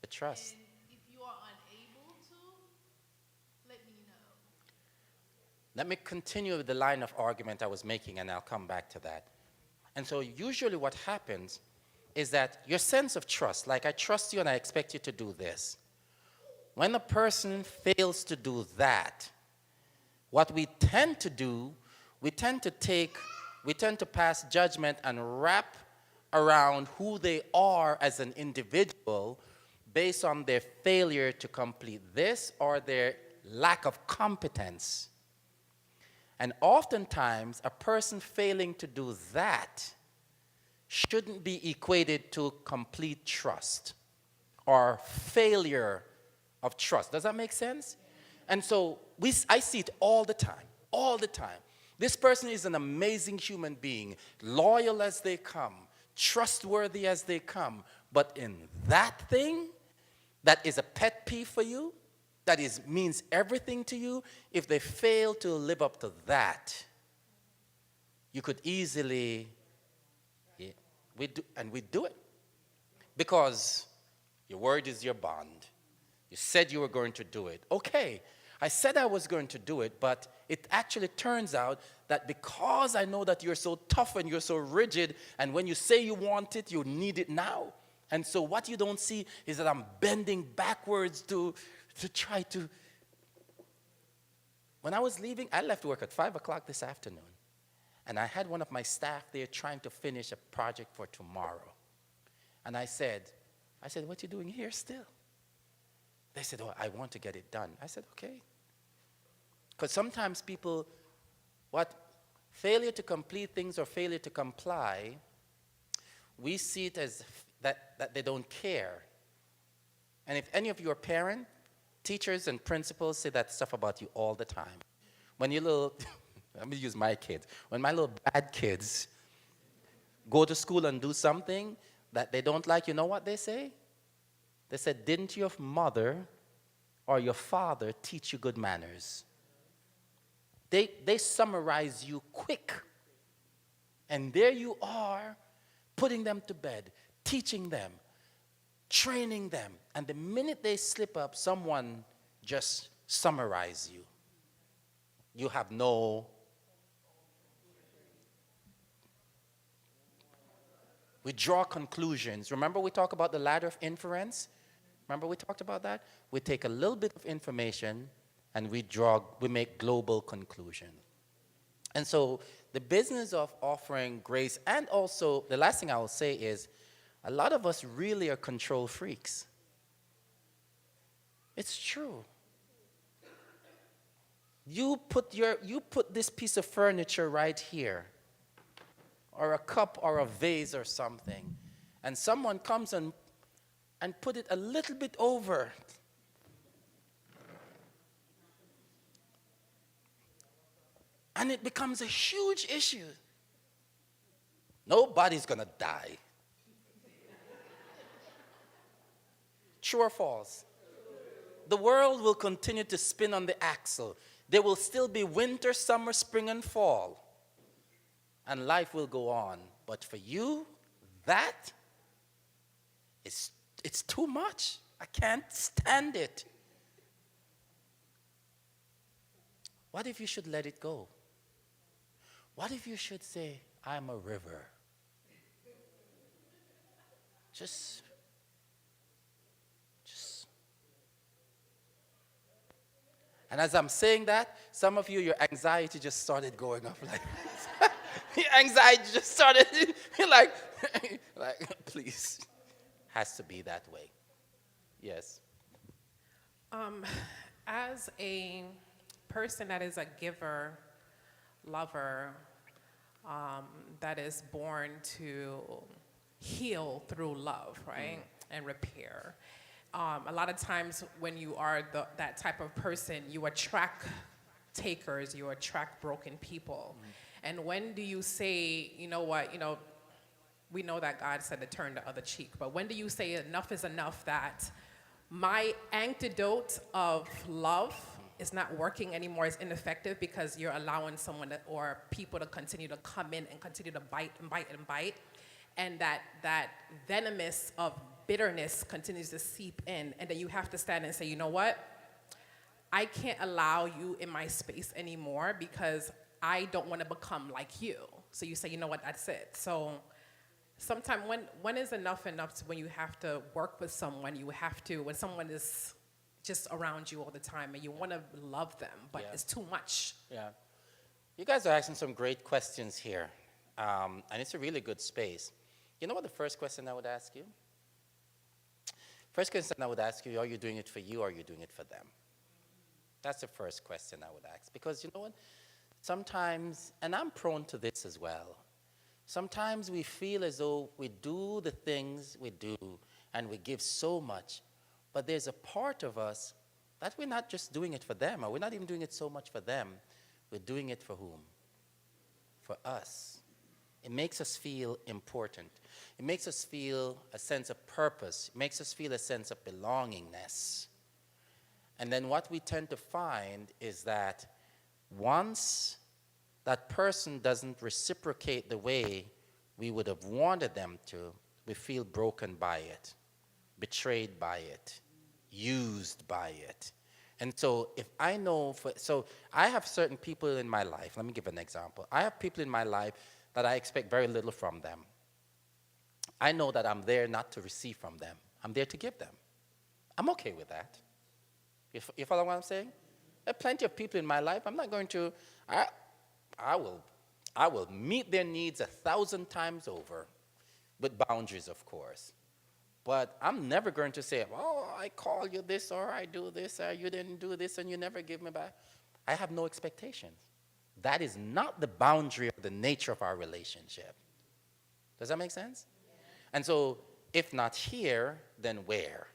The trust. And if you are unable to, let me know. Let me continue with the line of argument I was making, and I'll come back to that. And so usually what happens is that your sense of trust, like I trust you and I expect you to do this. When a person fails to do that, what we tend to do, we tend to pass judgment and wrap around who they are as an individual based on their failure to complete this or their lack of competence. And oftentimes, a person failing to do that shouldn't be equated to complete trust or failure of trust. Does that make sense? And so I see it all the time. This person is an amazing human being, loyal as they come, trustworthy as they come. But in that thing that is a pet peeve for you, that means everything to you, if they fail to live up to that, you could easily, we do it. Because your word is your bond. You said you were going to do it. Okay, I said I was going to do it, but it actually turns out that because I know that you're so tough and you're so rigid, and when you say you want it, you need it now. And so what you don't see is that I'm bending backwards to try to. When I was leaving, I left work at 5 o'clock this afternoon. And I had one of my staff there trying to finish a project for tomorrow. And I said, what are you doing here still? They said, oh, I want to get it done. I said, okay. Because sometimes people, failure to complete things or failure to comply, we see it as that they don't care. And if any of your parents, teachers, and principals say that stuff about you all the time. When your little, let me use my kids. When my little bad kids go to school and do something that they don't like, you know what they say? They said, didn't your mother or your father teach you good manners? They summarize you quick. And there you are, putting them to bed, teaching them, training them. And the minute they slip up, someone just summarize you. You have no. We draw conclusions. Remember we talked about the ladder of inference? Remember we talked about that? We take a little bit of information and we make global conclusion. And so the business of offering grace, and also the last thing I will say is, a lot of us really are control freaks. It's true. You put this piece of furniture right here, or a cup or a vase or something, and someone comes and put it a little bit over. And it becomes a huge issue. Nobody's gonna die. True or false? The world will continue to spin on the axle. There will still be winter, summer, spring, and fall. And life will go on. But for you, it's too much. I can't stand it. What if you should let it go? What if you should say, I'm a river? Just. And as I'm saying that, some of you, your anxiety just started going up like this. Your anxiety just started, you're like, please. Has to be that way. Yes. As a person that is a giver, lover, that is born to heal through love, right? And repair. A lot of times when you are that type of person, you attract takers, you attract broken people. And when do you say, you know what, we know that God said to turn the other cheek, but when do you say enough is enough, that my antidote of love is not working anymore, it's ineffective because you're allowing someone or people to continue to come in and continue to bite and bite and bite, and that venomous of bitterness continues to seep in, and then you have to stand and say, you know what? I can't allow you in my space anymore because I don't want to become like you. So you say, you know what, that's it. So sometimes when is enough to when you have to work with someone, when someone is just around you all the time and you want to love them, but it's too much. Yeah. You guys are asking some great questions here, and it's a really good space. You know what the first question I would ask you? First question I would ask you, are you doing it for you or are you doing it for them? That's the first question I would ask. Because you know what? Sometimes, and I'm prone to this as well, sometimes we feel as though we do the things we do and we give so much, but there's a part of us that we're not just doing it for them, or we're not even doing it so much for them. We're doing it for whom? For us. It makes us feel important. It makes us feel a sense of purpose. It makes us feel a sense of belongingness. And then what we tend to find is that once that person doesn't reciprocate the way we would have wanted them to, we feel broken by it, betrayed by it, used by it. And so if I know, so I have certain people in my life. Let me give an example. I have people in my life that I expect very little from them. I know that I'm there not to receive from them. I'm there to give them. I'm okay with that. You follow what I'm saying? There are plenty of people in my life. I'm not going to, I will meet their needs 1,000 times over, with boundaries, of course. But I'm never going to say, oh, I call you this, or I do this, or you didn't do this, and you never give me back. I have no expectations. That is not the boundary of the nature of our relationship. Does that make sense? And so, if not here, then where?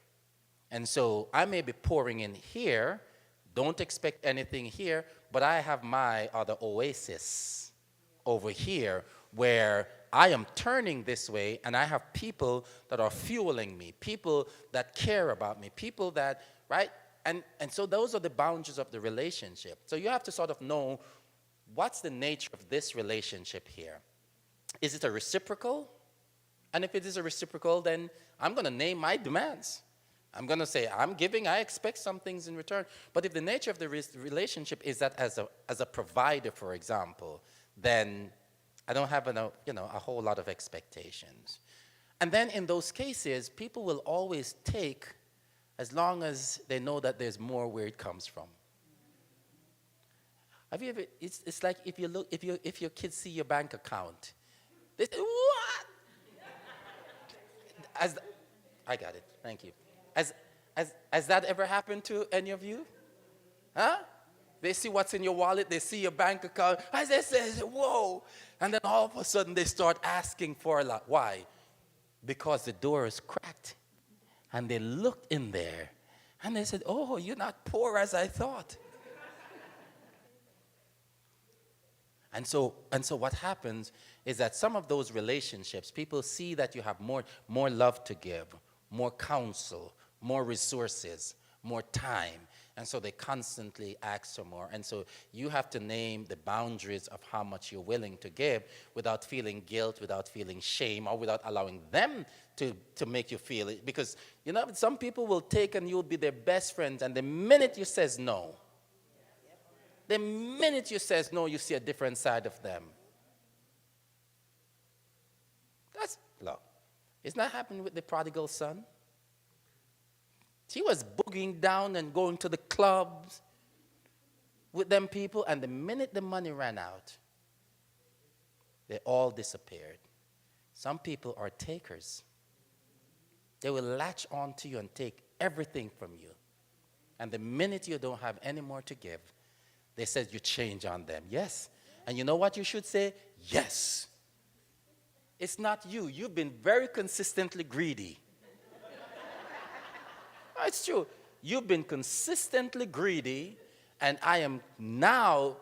And so, I may be pouring in here, don't expect anything here, but I have my other oasis over here where I am turning this way, and I have people that are fueling me, people that care about me, people that, right? And so those are the boundaries of the relationship. So you have to sort of know what's the nature of this relationship here. Is it a reciprocal? And if it is a reciprocal, then I'm going to name my demands. I'm going to say, I'm giving, I expect some things in return. But if the nature of the relationship is that as a provider, for example, then I don't have a whole lot of expectations. And then in those cases, people will always take as long as they know that there's more where it comes from. Have you ever, it's like if your kids see your bank account, they say, what? I got it, thank you. Has that ever happened to any of you? Huh? They see what's in your wallet, they see your bank account, as they say, whoa. And then all of a sudden they start asking for a lot. Why? Because the door is cracked. And they looked in there and they said, oh, you're not poor as I thought. And so what happens is that some of those relationships, people see that you have more love to give, more counsel, more resources, more time. And so they constantly ask for more. And so you have to name the boundaries of how much you're willing to give without feeling guilt, without feeling shame, or without allowing them to make you feel it. Because, some people will take and you'll be their best friends, and the minute you says no, the minute you says no, you see a different side of them. That's, look, it's not happening with the prodigal son. He was boogieing down and going to the clubs with them people, and the minute the money ran out, they all disappeared. Some people are takers. They will latch on to you and take everything from you. And the minute you don't have any more to give, they said you change on them. Yes. And you know what you should say? Yes. It's not you. You've been very consistently greedy. It's true. You've been consistently greedy, and I am now,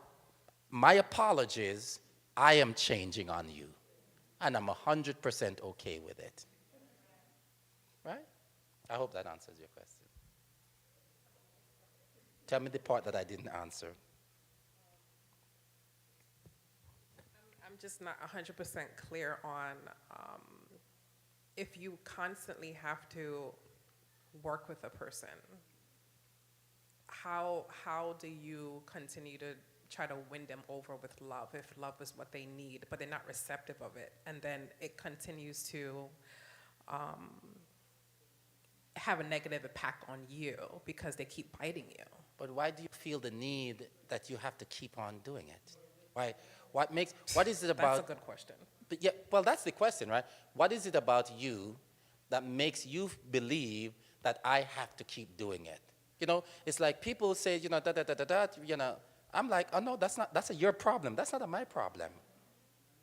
my apologies, I am changing on you. And I'm 100% okay with it. Right? I hope that answers your question. Tell me the part that I didn't answer. I'm just not 100% clear on if you constantly have to work with a person, how do you continue to try to win them over with love if love is what they need, but they're not receptive of it, and then it continues to have a negative impact on you because they keep biting you? But why do you feel the need that you have to keep on doing it? Why? What is it about? That's a good question. But yeah, well, that's the question, right? What is it about you that makes you believe that I have to keep doing it? It's like people say, I'm like, oh no, that's your problem. That's not my problem,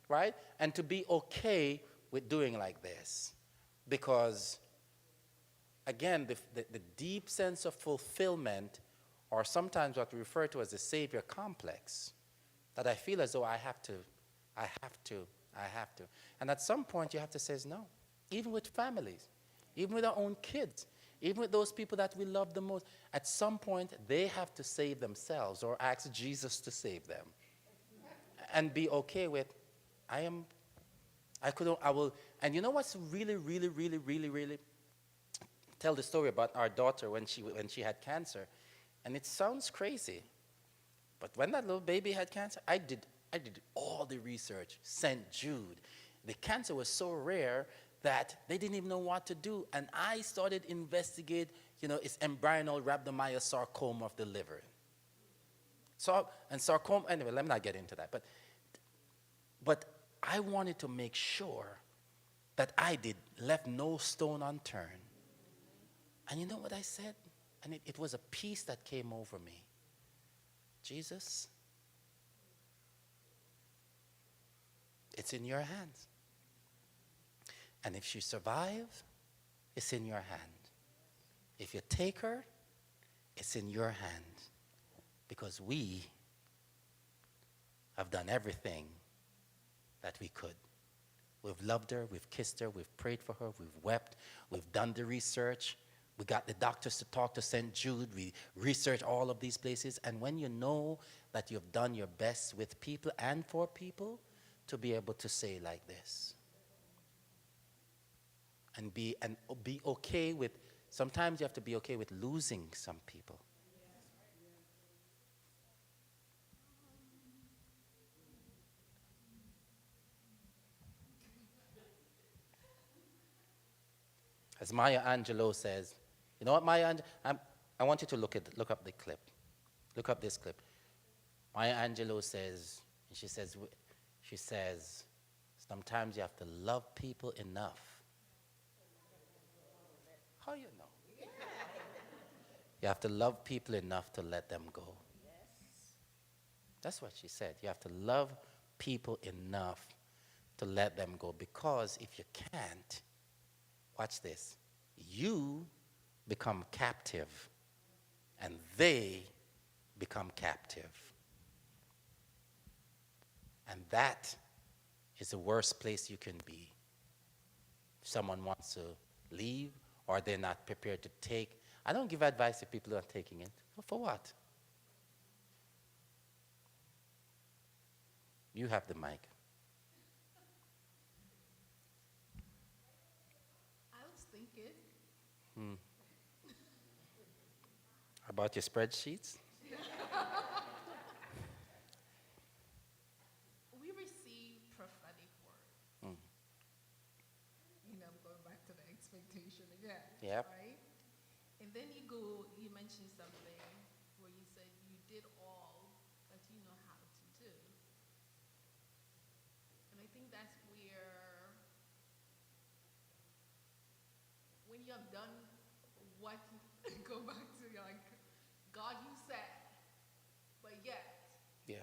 right? And to be okay with doing like this, because again, the deep sense of fulfillment, or sometimes what we refer to as the savior complex, that I feel as though I have to. And at some point you have to say no, even with families, even with our own kids, even with those people that we love the most. At some point they have to save themselves or ask Jesus to save them. And be okay with, I will. And you know what's really, really, really, really, really, tell the story about our daughter when she had cancer. And it sounds crazy. But when that little baby had cancer, I did all the research, St. Jude. The cancer was so rare that they didn't even know what to do. And I started investigate, it's embryonal rhabdomyosarcoma of the liver. So, and sarcoma, anyway, let me not get into that. But I wanted to make sure that I left no stone unturned. And you know what I said? And it was a peace that came over me. Jesus, it's in your hands. And if she survives, it's in your hand. If you take her, it's in your hand. Because we have done everything that we could. We've loved her, we've kissed her, we've prayed for her, we've wept, we've done the research. We got the doctors to talk to St. Jude. We researched all of these places. And when you know that you've done your best with people and for people, to be able to say like this. And be okay with, sometimes you have to be okay with losing some people. As Maya Angelou says, you know what Maya Angelou, I want you to look up the clip. Look up this clip. Maya Angelou says, she says, sometimes you have to love people enough. How you know? You have to love people enough to let them go. That's what she said. You have to love people enough to let them go. Because if you can't, watch this, you become captive and they become captive. And that is the worst place you can be. If someone wants to leave or they're not prepared to take, I don't give advice if people aren't taking it. Well, for what? You have the mic. I was thinking, About your spreadsheets? we receive prophetic words. Going back to the expectation again. Yep. Right? And then you mentioned something where you said you did all that you know how to do. And I think that's where, when you have done what, go back to like, God you said, but yet, Yeah.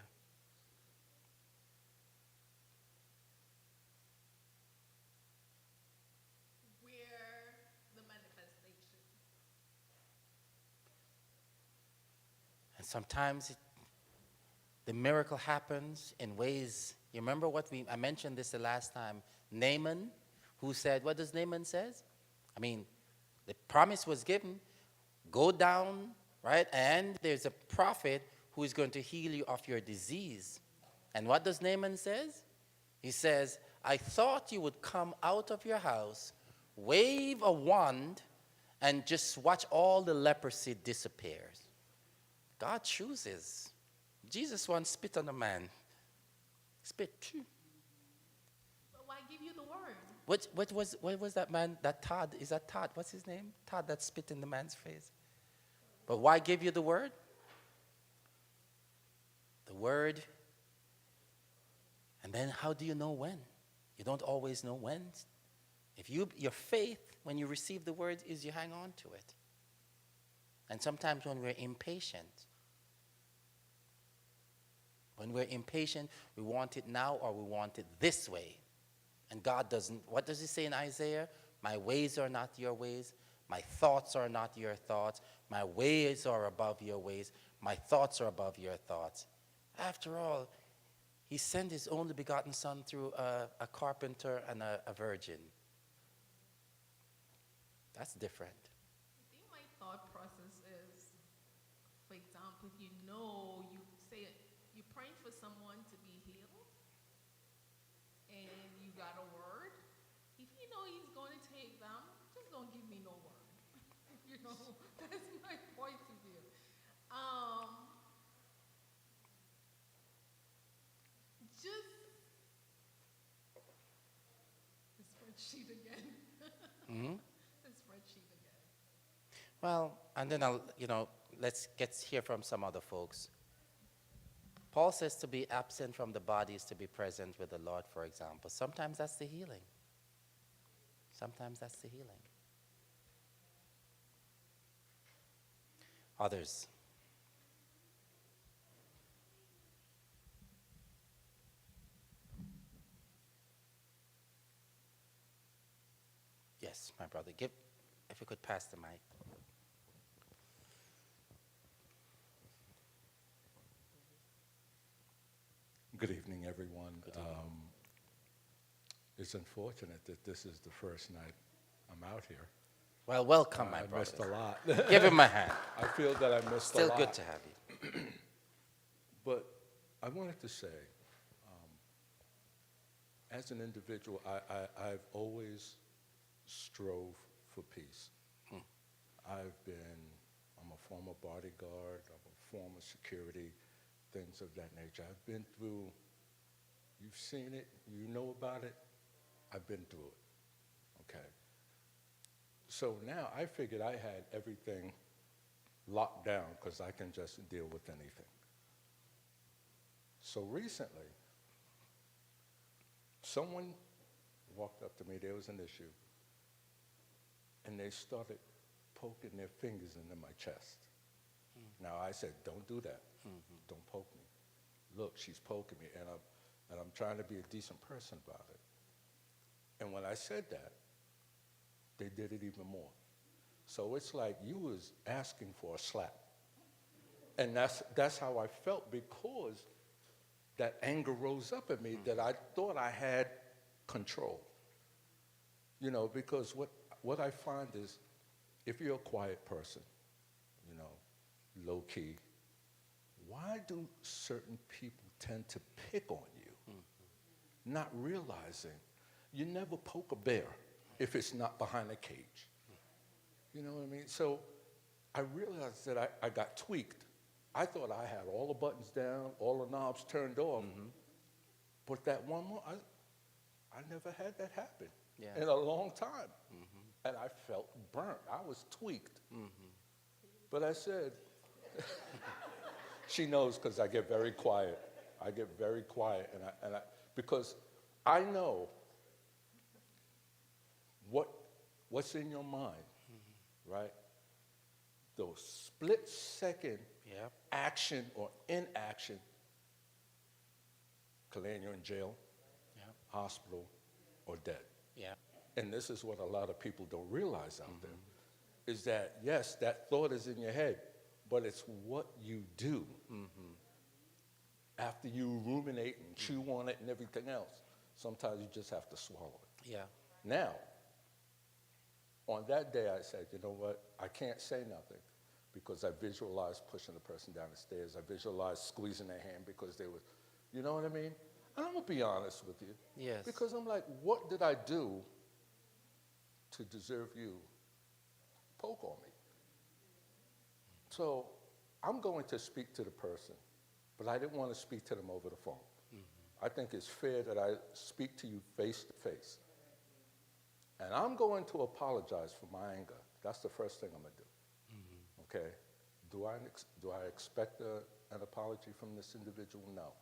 where the manifestation. And sometimes the miracle happens in ways, you remember I mentioned this the last time, Naaman, who said, what does Naaman says? I mean, the promise was given, go down, right? And there's a prophet who is going to heal you of your disease. And what does Naaman says? He says, I thought you would come out of your house, wave a wand, and just watch all the leprosy disappears. God chooses. Jesus once spit on a man. Spit. But why give you the word? What was that man, that Todd, is that Todd? What's his name? Todd that spit in the man's face. But why give you the word? The word. And then how do you know when? You don't always know when. Your faith, when you receive the word, is you hang on to it. And sometimes when we're impatient, we want it now or we want it this way. And God doesn't. What does he say in Isaiah? My ways are not your ways. My thoughts are not your thoughts. My ways are above your ways. My thoughts are above your thoughts. After all, he sent his only begotten son through a carpenter and a virgin. That's different. I think my thought process is, for example, if you know, you say you're praying for someone to be healed, and you got a word. If you know he's going to take them, just don't give me no word. That's my point of view. Well, and then let's hear from some other folks. Paul says to be absent from the body is to be present with the Lord, for example. Sometimes that's the healing. Sometimes that's the healing. Others. Yes, my brother. If you could pass the mic. Good evening, everyone. It's unfortunate that this is the first night I'm out here. Well, welcome, my I brother. missed a lot. Give him a hand. I feel that I missed a Still lot. good to have you. But I wanted to say, as an individual, I've always strove for peace. I'm a former bodyguard, I'm a former security, things of that nature. I've been through, you've seen it, you know about it, I've been through it, okay? So now I figured I had everything locked down because I can just deal with anything. So recently, someone walked up to me, there was an issue, and they started poking their fingers into my chest. Now I said, don't do that. Don't poke me. Look, she's poking me, and I'm trying to be a decent person about it. And when I said that, they did it even more. So it's like you was asking for a slap. And that's how I felt, because that anger rose up in me that I thought I had control. You know, because what I find is, if you're a quiet person, you know, low key, why do certain people tend to pick on you? Not realizing you never poke a bear if it's not behind a cage. You know what I mean? So I realized that I got tweaked. I thought I had all the buttons down, all the knobs turned off. But that one more, I never had that happen in a long time. And I felt burnt. I was tweaked. But I said, she knows because I get very quiet. I get very quiet, because I know what's in your mind, right? Those split-second action or inaction can land you in jail, hospital, or dead. And this is what a lot of people don't realize out there, is that, yes, that thought is in your head, but it's what you do after you ruminate and chew on it and everything else. Sometimes you just have to swallow it. Now, on that day, I said, you know what? I can't say nothing because I visualized pushing the person down the stairs. I visualized squeezing their hand because they were, you know what I mean? And I'm going to be honest with you. Yes. Because I'm like, what did I do to deserve you poke on me? So I'm going to speak to the person, but I didn't want to speak to them over the phone. I think it's fair that I speak to you face to face. And I'm going to apologize for my anger. That's the first thing I'm going to do. Okay? Do I expect an apology from this individual? No.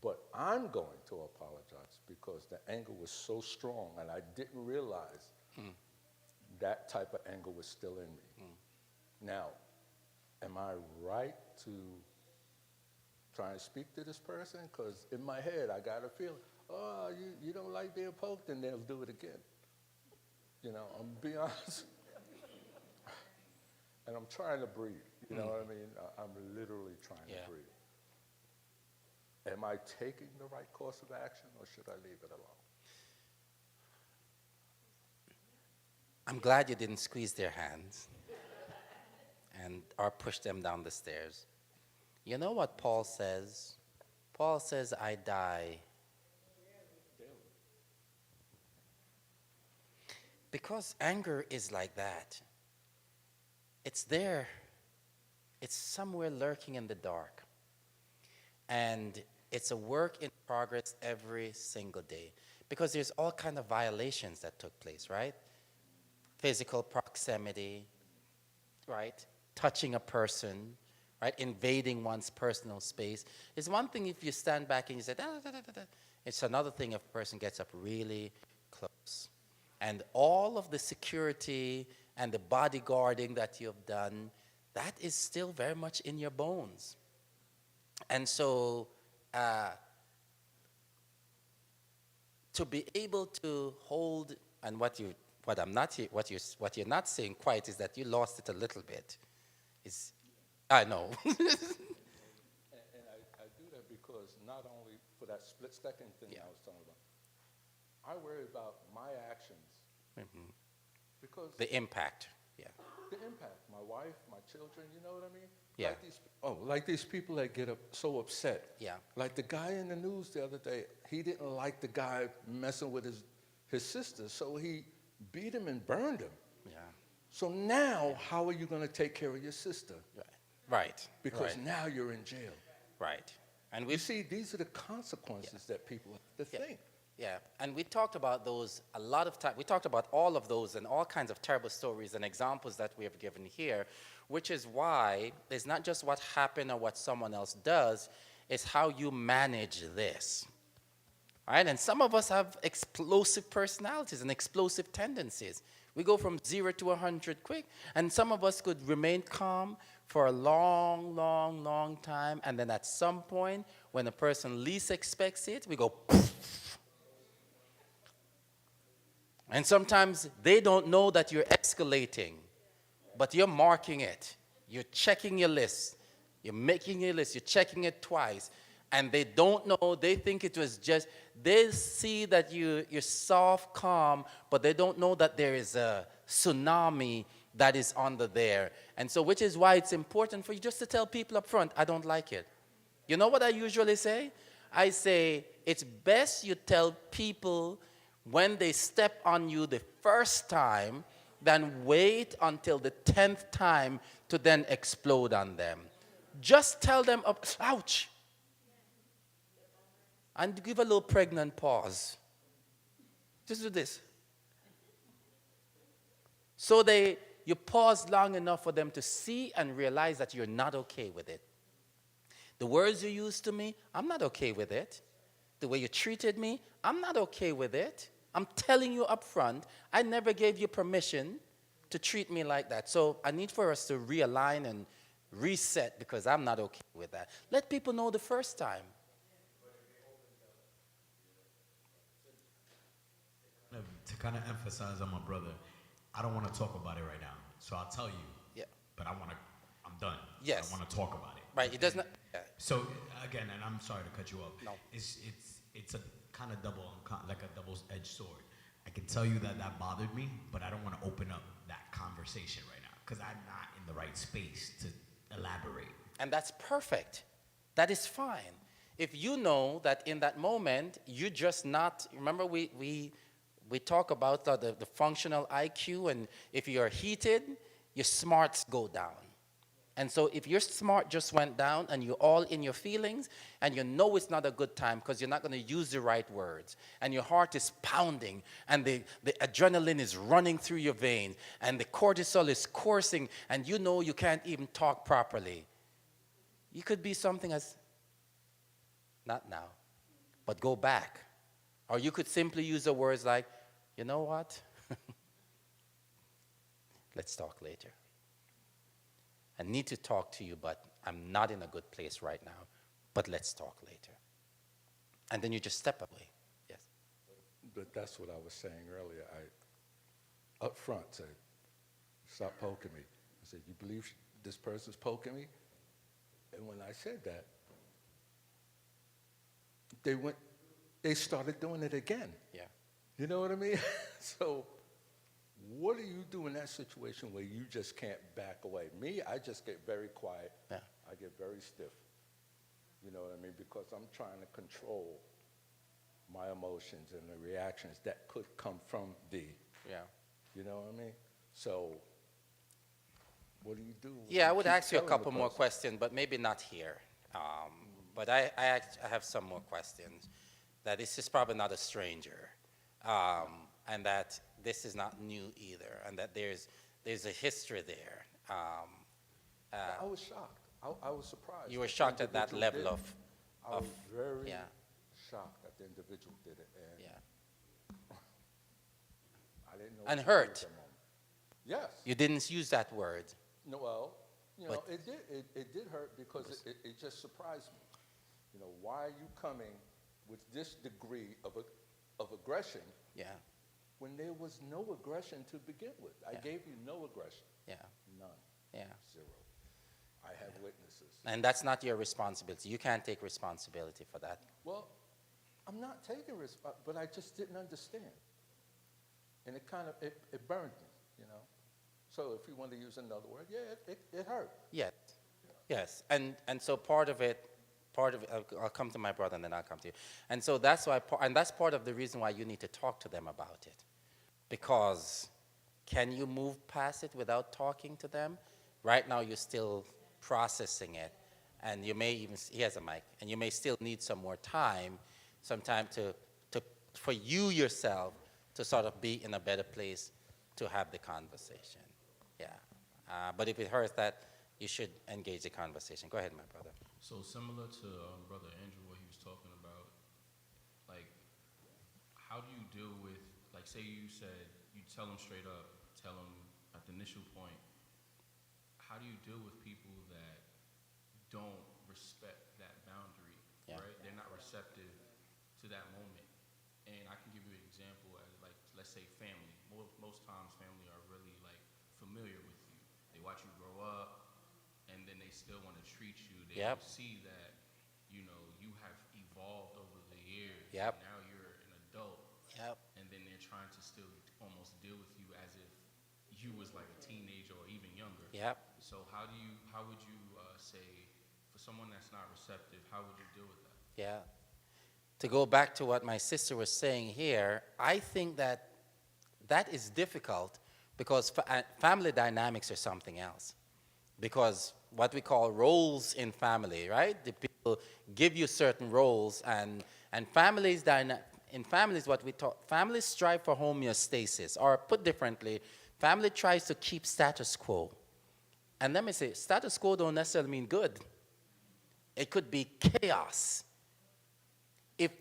But I'm going to apologize because the anger was so strong and I didn't realize that type of anger was still in me. Now, am I right to try and speak to this person? Because in my head, I got a feeling, oh, you don't like being poked, and they'll do it again. You know, I'm being honest. And I'm trying to breathe. You know what I mean? I'm literally trying to breathe. Am I taking the right course of action, or should I leave it alone? I'm glad you didn't squeeze their hands or push them down the stairs. You know what Paul says? Paul says, I die. Because anger is like that. It's there. It's somewhere lurking in the dark. And it's a work in progress every single day. Because there's all kind of violations that took place, right? Physical proximity, right? Touching a person, right? Invading one's personal space. It's one thing if you stand back and you say, da, da, da, da, da. It's another thing if a person gets up really close. And all of the security and the bodyguarding that you've done, that is still very much in your bones. And so, to be able to hold, and what you're not saying quite is that you lost it a little bit. I know. And I do that because not only for that split-second thing I was talking about, I worry about my actions. Because The impact, yeah. the impact, my wife, my children, you know what I mean? Yeah. Like these people that get so upset. Yeah. Like the guy in the news the other day, he didn't like the guy messing with his sister, so he beat him and burned him. Yeah. So now, how are you going to take care of your sister? Right. Because right. now you're in jail. Right. And You we see, these are the consequences that people have to think. Yeah, and we talked about those a lot of time. We talked about all of those and all kinds of terrible stories and examples that we have given here, which is why it's not just what happened or what someone else does, it's how you manage this. All right, and some of us have explosive personalities and explosive tendencies. We go from 0 to 100 quick, and some of us could remain calm for a long, long, long time, and then at some point, when a person least expects it, we go poof. And sometimes they don't know that you're escalating, but you're marking it. You're checking your list. You're making your list. You're checking it twice. And they don't know. They think it was just, they see that you're soft, calm, but they don't know that there is a tsunami that is under there. And so, which is why it's important for you just to tell people up front, I don't like it. You know what I usually say? I say, it's best you tell people when they step on you the first time than wait until the 10th time to then explode on them. Just tell them, ouch, and give a little pregnant pause. Just do this. So you pause long enough for them to see and realize that you're not okay with it. The words you used to me, I'm not okay with it. The way you treated me, I'm not okay with it. I'm telling you up front, I never gave you permission to treat me like that. So I need for us to realign and reset because I'm not okay with that. Let people know the first time. To kind of emphasize on my brother, I don't want to talk about it right now. So I'll tell you. Yeah. But I'm done. Yes. I want to talk about it. Right. It does not. Yeah. So again, and I'm sorry to cut you off. No. It's a kind of like a double-edged sword. I can tell you that bothered me, but I don't want to open up that conversation right now because I'm not in the right space to elaborate. And that's perfect. That is fine. If you know that in that moment, you're just not, remember we talk about the functional IQ, and if you're heated, your smarts go down. And so if your smart just went down and you're all in your feelings and you know it's not a good time because you're not going to use the right words and your heart is pounding and the adrenaline is running through your veins and the cortisol is coursing and you know you can't even talk properly, you could be something as, not now, but go back. Or you could simply use the words like, you know what? Let's talk later. I need to talk to you, but I'm not in a good place right now. But let's talk later. And then you just step away. Yes. But that's what I was saying earlier. I, up front, said, stop poking me. I said, you believe this person's poking me? And when I said that, they started doing it again. Yeah. You know what I mean? So what do you do in that situation where you just can't back away? Me, I just get very quiet. Yeah. I get very stiff. You know what I mean? Because I'm trying to control my emotions and the reactions that could come from Yeah. you know what I mean? So what do you do? when Yeah, I would keep ask you a telling the couple more person? questions, but maybe not here. But I have some more questions. That this is probably not a stranger, and that this is not new either, and that there's a history there. I was shocked. I was surprised. You were that the shocked at that individual level did it. I of was very yeah, shocked that the individual did it, and yeah. I didn't know. And what to do hurt. at that moment. Yes. You didn't use that word. No, well, But- it did hurt because it just surprised me. Why are you coming with this degree of aggression Yeah, when there was no aggression to begin with? I Yeah. gave you no aggression. yeah, None. yeah. Zero. I have witnesses. And that's not your responsibility. You can't take responsibility for that. Well, I'm not taking but I just didn't understand. And it kind of, it burned me. So if you want to use another word, yeah, it hurt. Yes, yes. And so part of it, I'll come to my brother and then I'll come to you. And so that's why, and that's part of the reason why you need to talk to them about it. Because can you move past it without talking to them? Right now you're still processing it. And you may even, he has a mic, and you may still need some more time, for you yourself to sort of be in a better place to have the conversation. Yeah. But if it hurts that, you should engage the conversation. Go ahead, my brother. So similar to Brother Andrew, what he was talking about, like, how do you deal with, like, say you said, you tell them straight up, tell them at the initial point, how do you deal with people that don't respect that boundary, Yeah. right? They're not receptive to that moment. And I can give you an example as, like, let's say family. Most times family are really, like, familiar with you. They watch you grow up, and then they still want to treat you. They Yep. see that, you have evolved over the years. Yep. And now you're an adult, Yep. and then they're trying to still almost deal with you as if you was like a teenager or even younger. Yep. So how would you say, for someone that's not receptive, how would you deal with that? Yeah. To go back to what my sister was saying here, I think that is difficult because family dynamics are something else. Because what we call roles in family, right? The people give you certain roles, and families, in families, what we talk, families strive for homeostasis, or put differently, family tries to keep status quo. And let me say, status quo don't necessarily mean good. It could be chaos. If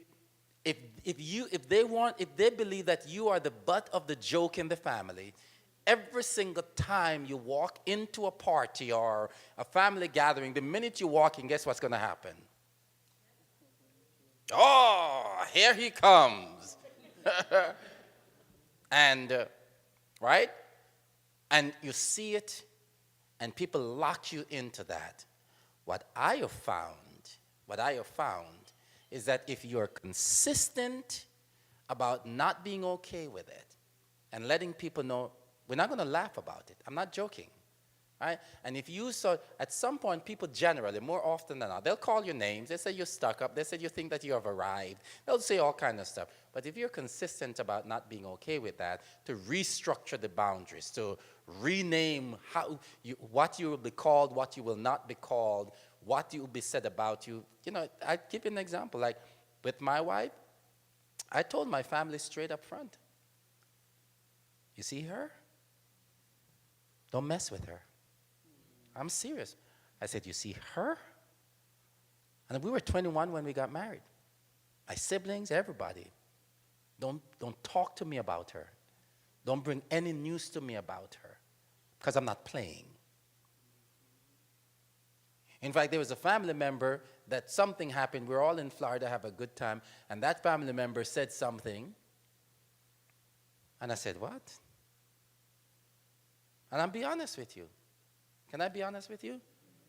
they believe that you are the butt of the joke in the family, every single time you walk into a party or a family gathering, the minute you walk in, guess what's going to happen? Oh, here he comes. And, right? And you see it, and people lock you into that. What I have found is that if you're consistent about not being okay with it and letting people know, we're not going to laugh about it. I'm not joking. Right? And if you saw, at some point, people generally, more often than not, they'll call you names. They say you're stuck up. They say you think that you have arrived. They'll say all kinds of stuff. But if you're consistent about not being okay with that, to restructure the boundaries, to rename what you will be called, what you will not be called, what will be said about you. I give you an example. Like with my wife, I told my family straight up front, you see her? Don't mess with her. I'm serious. I said, you see her? And we were 21 when we got married. My siblings, everybody. Don't talk to me about her. Don't bring any news to me about her, because I'm not playing. In fact, there was a family member that something happened. We're all in Florida, have a good time, and that family member said something, and I said, what? And I'll be honest with you. Can I be honest with you?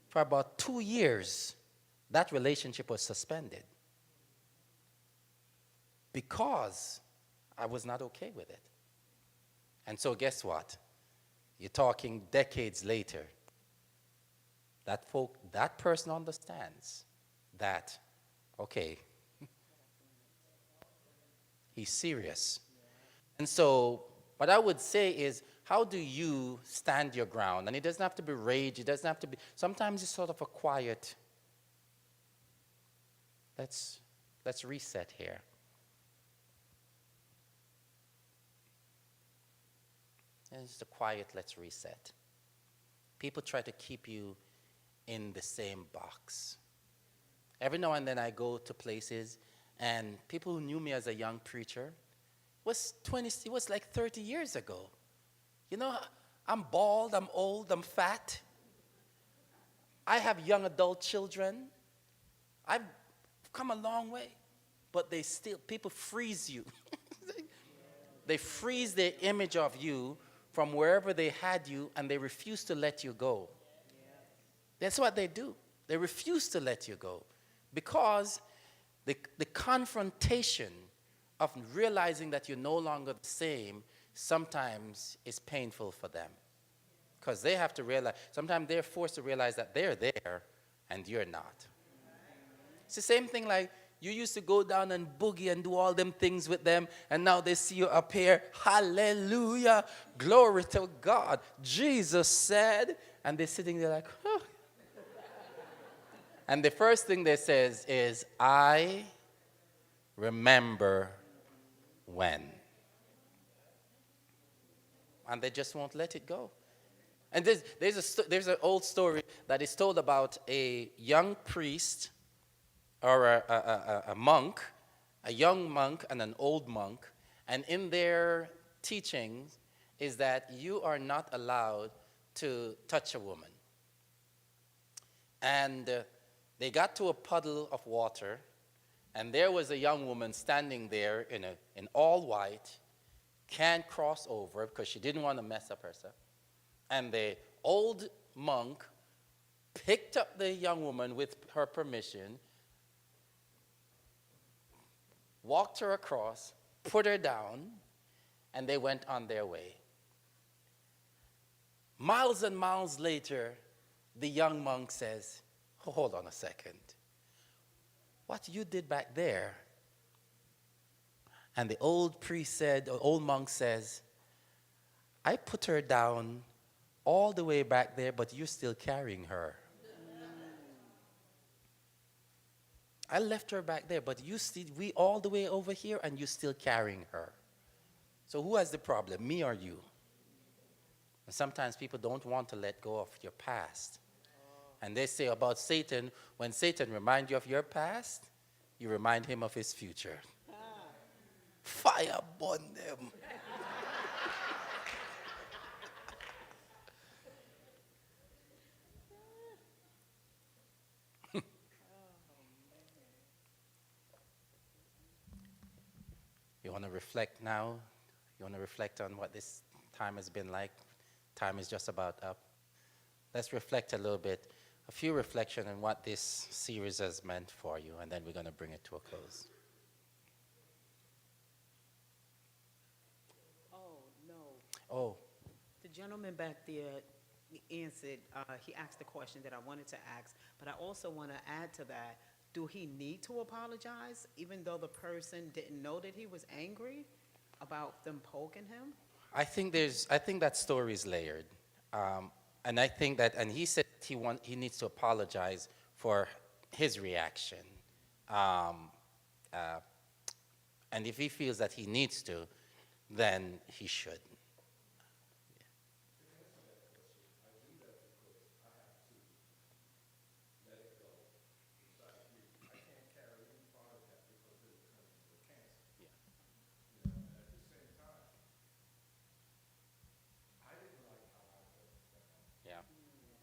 For about 2 years, that relationship was suspended because I was not okay with it. And so guess what? You're talking decades later. That person understands that, okay, he's serious. And so what I would say is, how do you stand your ground? And it doesn't have to be rage. It doesn't have to be, sometimes it's sort of a quiet, let's reset here. And it's a quiet, let's reset. people try to keep you in the same box. Every now and then I go to places, and people who knew me as a young preacher it was like 30 years ago. You know, I'm bald, I'm old, I'm fat. I have young adult children. I've come a long way, but people freeze you. They freeze their image of you from wherever they had you, and they refuse to let you go. That's what they do. They refuse to let you go because the confrontation of realizing that you're no longer the same sometimes is painful for them because they have to realize, sometimes they're forced to realize that they're there and you're not. It's the same thing like you used to go down and boogie and do all them things with them, and now they see you up here. Hallelujah. Glory to God. Jesus said, and they're sitting there like, huh. And the first thing they says is, I remember when. And they just won't let it go. And there's an old story that is told about a young priest or a monk, a young monk and an old monk, and in their teachings is that you are not allowed to touch a woman. And they got to a puddle of water, and there was a young woman standing there in all white, can't cross over because she didn't want to mess up herself. And the old monk picked up the young woman with her permission, walked her across, put her down, and they went on their way. Miles and miles later, the young monk says, hold on a second. What you did back there? And the old monk says, I put her down all the way back there, but you're still carrying her. I left her back there, but we all the way over here, and you're still carrying her. So who has the problem, me or you? And sometimes people don't want to let go of your past. And they say about Satan, when Satan reminds you of your past, you remind him of his future. Fire burn them. You want to reflect now? You want to reflect on what this time has been like? Time is just about up. Let's reflect a little bit, a few reflections on what this series has meant for you, and then we're going to bring it to a close. Oh, no. Oh, The gentleman back there answered, he asked the question that I wanted to ask, but I also want to add to that, do he need to apologize even though the person didn't know that he was angry about them poking him? I think that story is layered. And I think that, and he said he needs to apologize for his reaction. And if he feels that he needs to, then he should.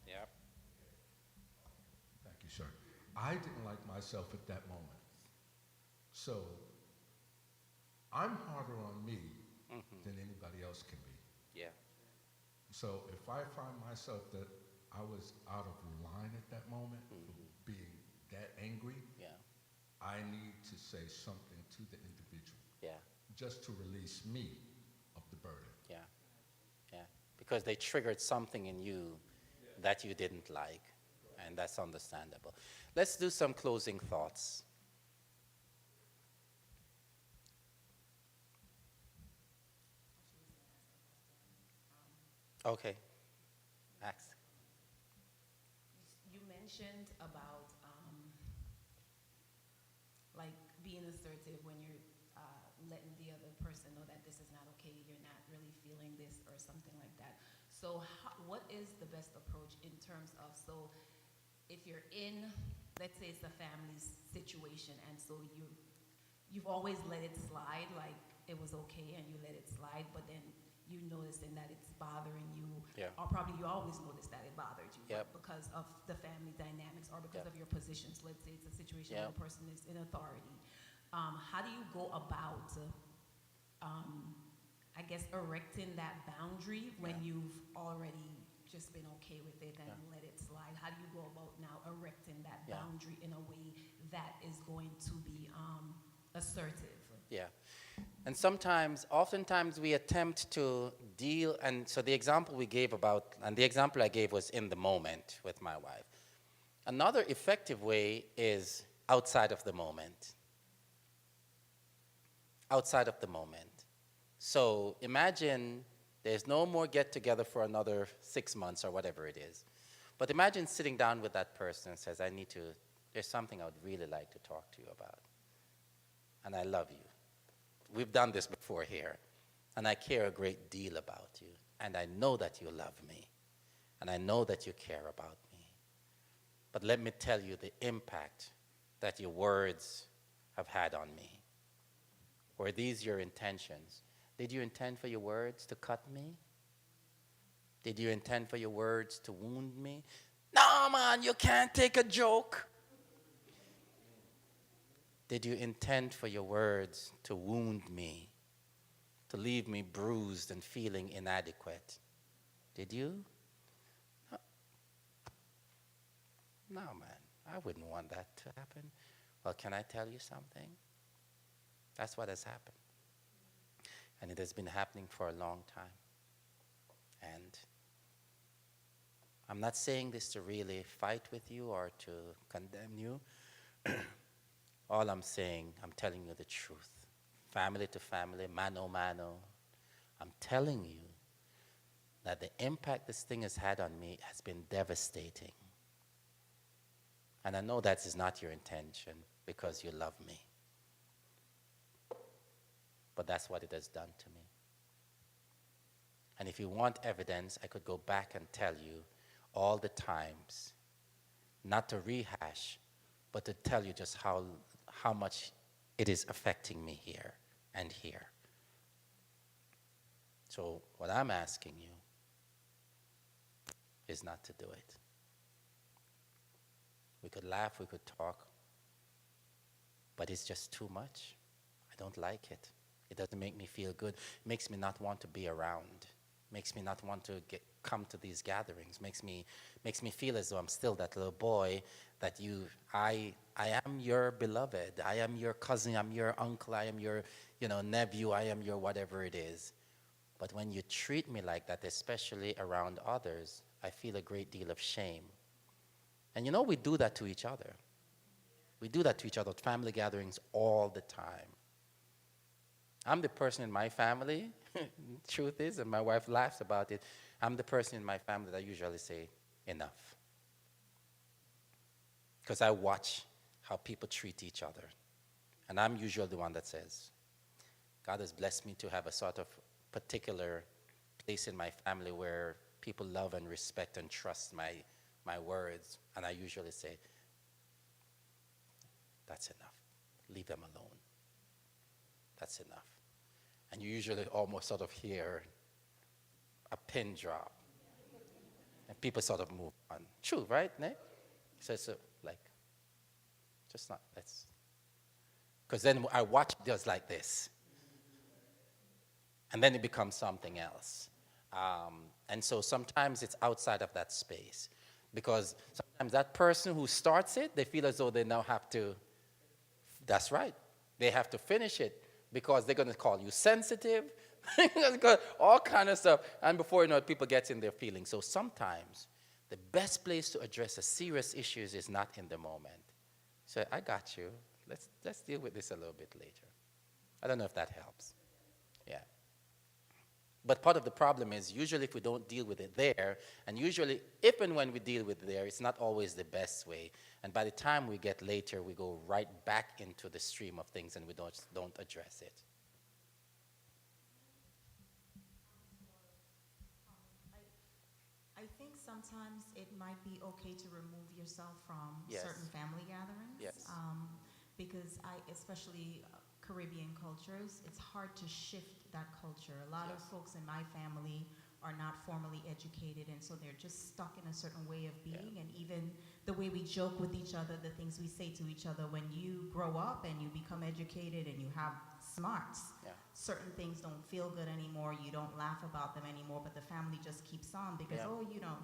Yeah. Thank you, sir. I didn't like myself at that moment. So I'm harder on me than anybody else can be. Yeah. So if I find myself that I was out of line at that moment, being that angry, I need to say something to the individual. Yeah. Just to release me of the burden. Yeah. Yeah. Because they triggered something in you that you didn't like, and that's understandable. Let's do some closing thoughts. Okay. Ask. You mentioned about like being assertive when you're letting the other person know that this is not okay, you're not really feeling this or something like that. So what is the best approach in terms of, so if you're in, let's say it's a family situation, and so you've always let it slide, like it was okay and you let it slide, but then you noticing that it's bothering you, Yeah. or probably you always noticed that it bothered you, Yep. but because of the family dynamics or because Yep. of your positions. Let's say it's a situation where Yep. a person is in authority. How do you go about, I guess, erecting that boundary when Yeah. you've already just been okay with it and Yeah. let it slide? How do you go about now erecting that Yeah. boundary in a way that is going to be assertive? Yeah. And oftentimes we attempt to deal, and so the example we gave about, and the example I gave was in the moment with my wife. Another effective way is outside of the moment. Outside of the moment. So imagine there's no more get together for another 6 months or whatever it is. But imagine sitting down with that person and says, there's something I would really like to talk to you about. And I love you. We've done this before here. And I care a great deal about you. And I know that you love me. And I know that you care about me. But let me tell you the impact that your words have had on me. Were these your intentions? Did you intend for your words to cut me? Did you intend for your words to wound me? No, man, you can't take a joke. Did you intend for your words to wound me, to leave me bruised and feeling inadequate? Did you? No, man, I wouldn't want that to happen. Well, can I tell you something? That's what has happened. And it has been happening for a long time. And I'm not saying this to really fight with you or to condemn you. All I'm saying, I'm telling you the truth. Family to family, mano mano. I'm telling you that the impact this thing has had on me has been devastating. And I know that is not your intention because you love me. But that's what it has done to me. And if you want evidence, I could go back and tell you all the times, not to rehash, but to tell you just how much it is affecting me here and here. So what I'm asking you is not to do it. We could laugh, we could talk, but it's just too much. I don't like it. It doesn't make me feel good. It makes me not want to be around. Makes me not want to come to these gatherings. Makes me feel as though I'm still that little boy that I am your beloved. I am your cousin. I'm your uncle. I am your, nephew. I am your whatever it is. But when you treat me like that, especially around others, I feel a great deal of shame. And we do that to each other. We do that to each other at family gatherings all the time. I'm the person in my family, truth is, and my wife laughs about it, I'm the person in my family that usually say, enough. Because I watch how people treat each other. And I'm usually the one that says, God has blessed me to have a sort of particular place in my family where people love and respect and trust my words. And I usually say, that's enough. Leave them alone. That's enough. And you usually almost sort of hear a pin drop. And people sort of move on. True, right, Nick? So just not, let's. Because then I watch it just like this. And then it becomes something else. And so sometimes it's outside of that space. Because sometimes that person who starts it, they feel as though they now have to, that's right, they have to finish it. Because they're going to call you sensitive, all kind of stuff. And before you know it, people get in their feelings. So sometimes the best place to address a serious issue is not in the moment. So I got you. Let's deal with this a little bit later. I don't know if that helps. Yeah. But part of the problem is usually if we don't deal with it there, and usually if and when we deal with it there, it's not always the best way. And by the time we get later, we go right back into the stream of things and we don't address it. sometimes it might be okay to remove yourself from Yes. certain family gatherings. Yes. Because especially Caribbean cultures, it's hard to shift that culture. A lot of Yes. folks in my family are not formally educated, and so they're just stuck in a certain way of being. And even the way we joke with each other, the things we say to each other, when you grow up and you become educated and you have smarts, Yeah. certain things don't feel good anymore. You don't laugh about them anymore, but the family just keeps on because, Yeah.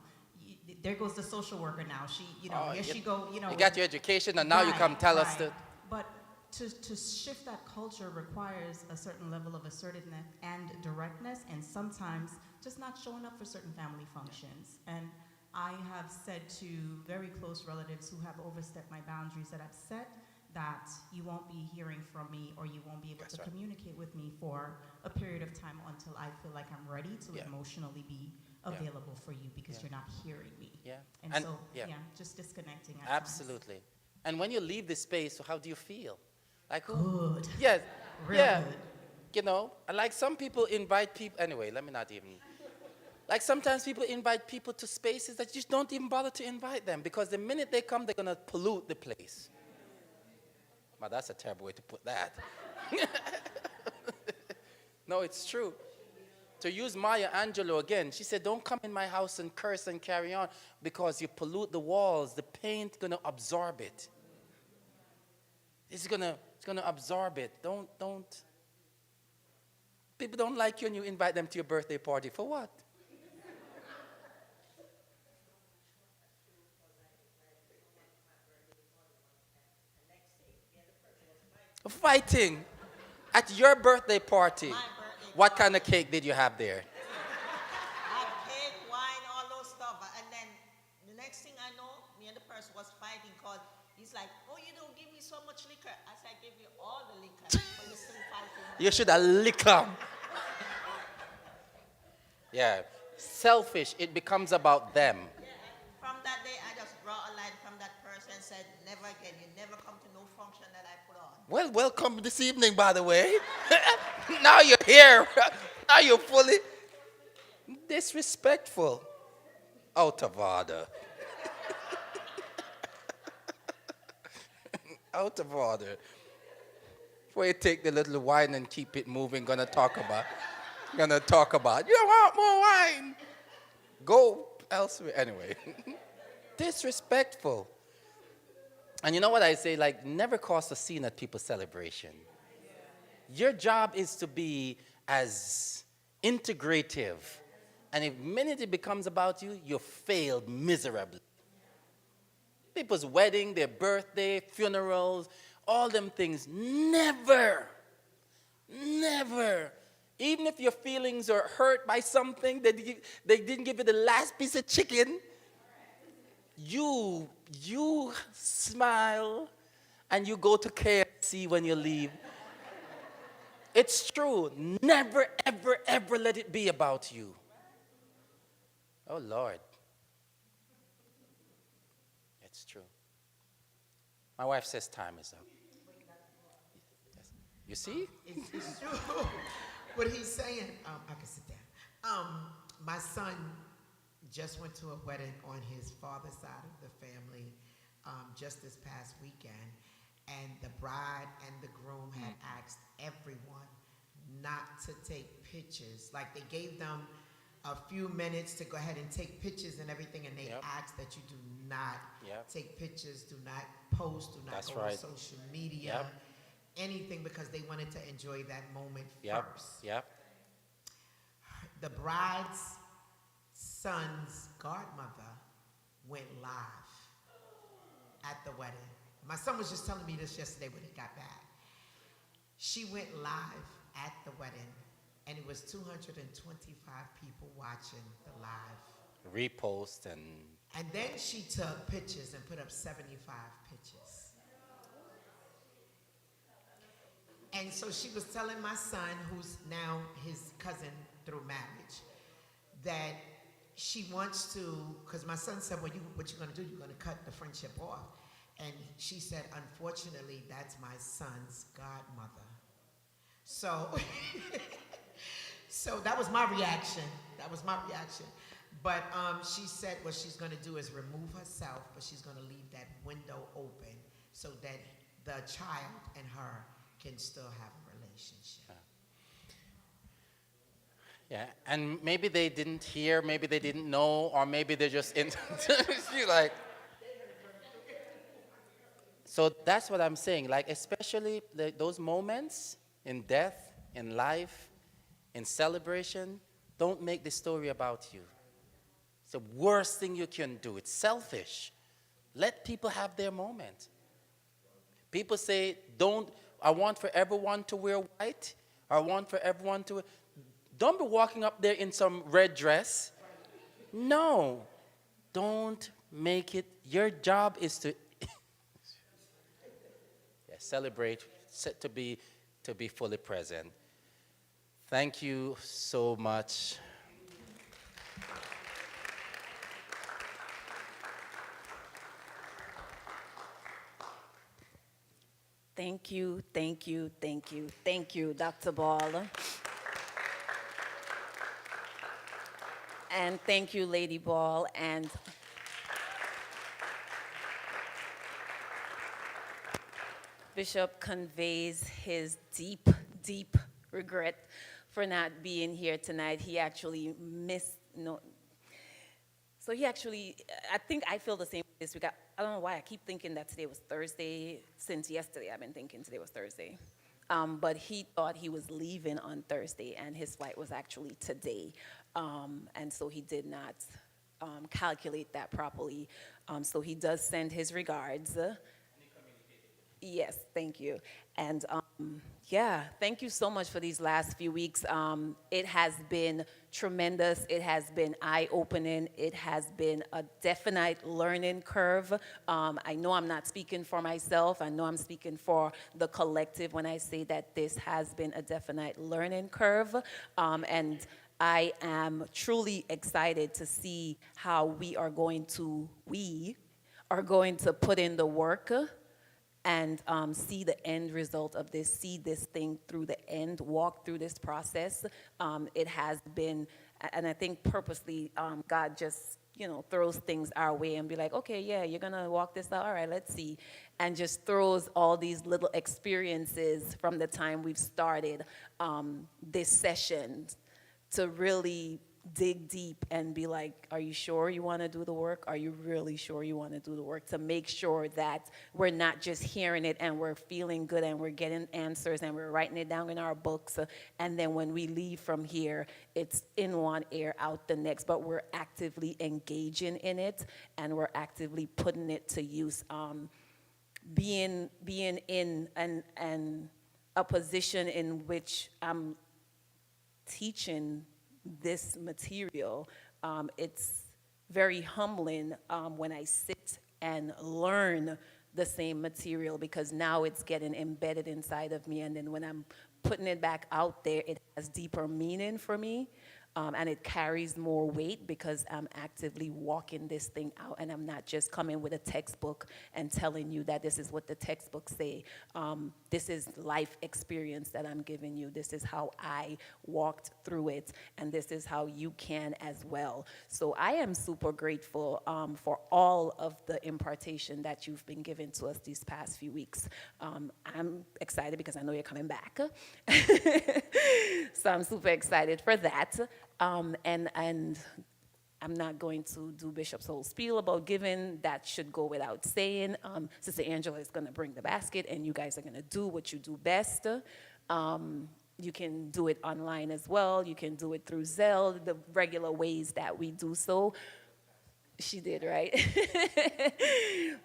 there goes the social worker now. She, Oh, here she go, You got your education, and now you come tell us right. to. But to shift that culture requires a certain level of assertiveness and directness, and sometimes just not showing up for certain family functions. And I have said to very close relatives who have overstepped my boundaries that I've set that you won't be hearing from me or you won't be able That's to right. communicate with me for a period of time until I feel like I'm ready to Yeah. emotionally be Yeah. available for you because Yeah. you're not hearing me. Yeah. And, And- so, yeah. just disconnecting at times. Absolutely. And when you leave the space, how do you feel? Like who? Good. Yes. Real yeah. good. You know, and like some people invite people. Anyway, let me not even. Like sometimes people invite people to spaces that you just don't even bother to invite them because the minute they come, they're gonna pollute the place. Well, that's a terrible way to put that. No, it's true. To use Maya Angelou again, she said, "Don't come in my house and curse and carry on because you pollute the walls. The paint gonna absorb it. It's gonna absorb it. Don't. People don't like you and you invite them to your birthday party. For what? Fighting at your birthday party. My birthday What party. kind of cake did you have there? Have cake, wine, all those stuff. And then the next thing I know, me and the person was fighting because he's like, oh, you don't give me so much liquor. I said, I give you all the liquor, but you're still fighting. You should have licked 'em. Yeah. Selfish, it becomes about them. From that day, I just draw a line from that person and said, never again. You never come to no function that I put on. Well, welcome this evening, by the way. Now you're here. Now you're fully disrespectful. Out of order. Out of order. Before you take the little wine and keep it moving, gonna talk about. You want more wine? Go elsewhere. Anyway. Disrespectful. And you know what I say? Like, never cause a scene at people's celebration. Your job is to be as integrative. And if minute it becomes about you, you failed miserably. People's wedding, their birthday, funerals, all them things, never, even if your feelings are hurt by something, they didn't give you the last piece of chicken, you smile and you go to KFC when you leave. It's true. Never, ever, ever let it be about you. Oh, Lord. It's true. My wife says time is up. Yes. You see? It's true. What he's saying, I can sit down. My son just went to a wedding on his father's side of the family just this past weekend, and the bride and the groom had asked everyone not to take pictures. Like, they gave them a few minutes to go ahead and take pictures and everything, and they Yep. asked that you do not Yep. take pictures, do not post, do not That's go right. on social media, Yep. anything, because they wanted to enjoy that moment Yep. first. Yep. The bride's son's godmother went live at the wedding. My son was just telling me this yesterday when he got back. She went live at the wedding, and it was 225 people watching the live. Repost and And then she took pictures and put up 75 pictures. And so she was telling my son, who's now his cousin through marriage, that she wants to, because my son said, well, what you're going to do, you're going to cut the friendship off. And she said, unfortunately, that's my son's godmother. So, so that was my reaction. But she said what she's going to do is remove herself, but she's going to leave that window open so that the child and her can still have a relationship. Yeah, and maybe they didn't hear, maybe they didn't know, or maybe they're just in. She like. So that's what I'm saying. Like, especially those moments in death, in life, in celebration, don't make the story about you. It's the worst thing you can do. It's selfish. Let people have their moment. People say, I want for everyone to wear white. I want for everyone to wear. Don't be walking up there in some red dress. No. Don't make it. Your job is to celebrate, to be fully present. Thank you so much. Thank you, thank you, thank you, thank you, Dr. Ball. And thank you, Lady Ball. And Bishop conveys his deep, deep regret for not being here tonight. He actually so he actually, I think I feel the same this week. I don't know why I keep thinking that today was Thursday. Since yesterday, I've been thinking today was Thursday. But he thought he was leaving on Thursday, and his flight was actually today. And so he did not calculate that properly. So he does send his regards. Yes, thank you. And yeah, thank you so much for these last few weeks. It has been tremendous. It has been eye-opening. It has been a definite learning curve. I know I'm not speaking for myself. I know I'm speaking for the collective when I say that this has been a definite learning curve. And I am truly excited to see how we are going to put in the work and see the end result of this, see this thing through the end, walk through this process. It has been, and I think purposely, God just, throws things our way and be like, okay, yeah, you're gonna walk this out, all right, let's see. And just throws all these little experiences from the time we've started this session to really dig deep and be like, are you sure you want to do the work? Are you really sure you want to do the work? To make sure that we're not just hearing it and we're feeling good and we're getting answers and we're writing it down in our books. And then when we leave from here, it's in one ear, out the next. But we're actively engaging in it and we're actively putting it to use. Being in a position in which I'm teaching this material, it's very humbling when I sit and learn the same material, because now it's getting embedded inside of me, and then when I'm putting it back out there, it has deeper meaning for me. And it carries more weight because I'm actively walking this thing out, and I'm not just coming with a textbook and telling you that this is what the textbooks say. This is life experience that I'm giving you. This is how I walked through it, and this is how you can as well. So I am super grateful for all of the impartation that you've been giving to us these past few weeks. I'm excited because I know you're coming back. So I'm super excited for that. And I'm not going to do Bishop's whole spiel about giving. That should go without saying. Sister Angela is going to bring the basket, and you guys are going to do what you do best. You can do it online as well. You can do it through Zelle, the regular ways that we do so. She did, right?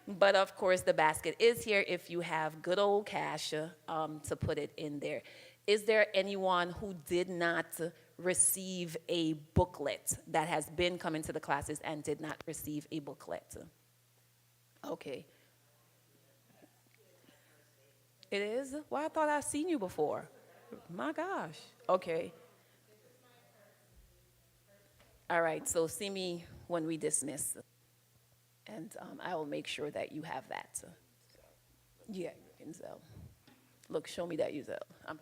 But of course, the basket is here if you have good old cash to put it in there. Is there anyone who did not receive a booklet that has been coming to the classes and did not receive a booklet? Okay. It is? Well, I thought I'd seen you before. My gosh. Okay. All right, so see me when we dismiss. And I will make sure that you have that. Yeah, you can Zelle. Look, show me that you Zelle. I'm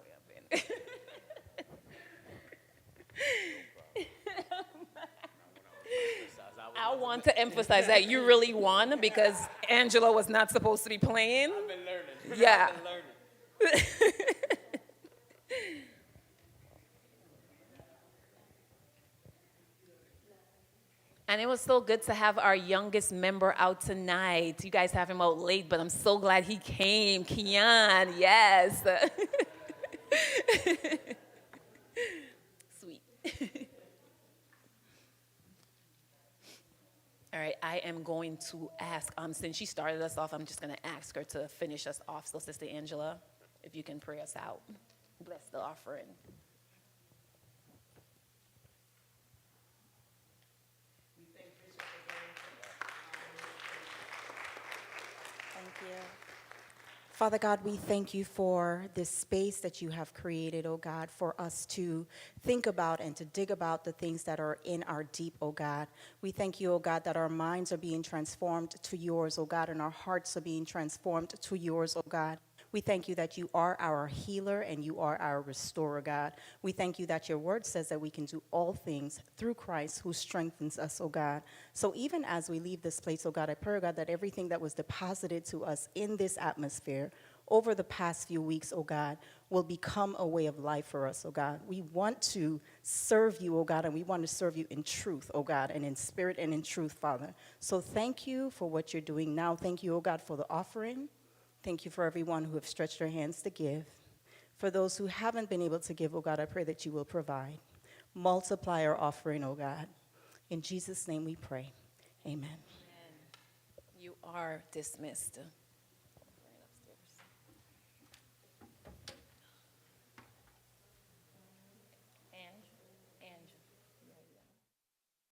I want to emphasize that you really won because Angela was not supposed to be playing. I've been learning. Yeah. I've been learning. And it was so good to have our youngest member out tonight. You guys have him out late, but I'm so glad he came. Kian, yes. Sweet. All right, I am going to ask, since she started us off, I'm just going to ask her to finish us off. So, Sister Angela, if you can pray us out. Bless the offering. Thank you. Father God, we thank you for this space that you have created, oh God, for us to think about and to dig about the things that are in our deep, oh God. We thank you, oh God, that our minds are being transformed to yours, oh God, and our hearts are being transformed to yours, oh God. We thank you that you are our healer and you are our restorer, God. We thank you that your word says that we can do all things through Christ who strengthens us, oh God. So even as we leave this place, oh God, I pray, oh God, that everything that was deposited to us in this atmosphere over the past few weeks, oh God, will become a way of life for us, oh God. We want to serve you, oh God, and we want to serve you in truth, oh God, and in spirit and in truth, Father. So thank you for what you're doing now. Thank you, oh God, for the offering. Thank you for everyone who have stretched their hands to give. For those who haven't been able to give, oh God, I pray that you will provide. Multiply our offering, oh God. In Jesus' name we pray. Amen. You are dismissed.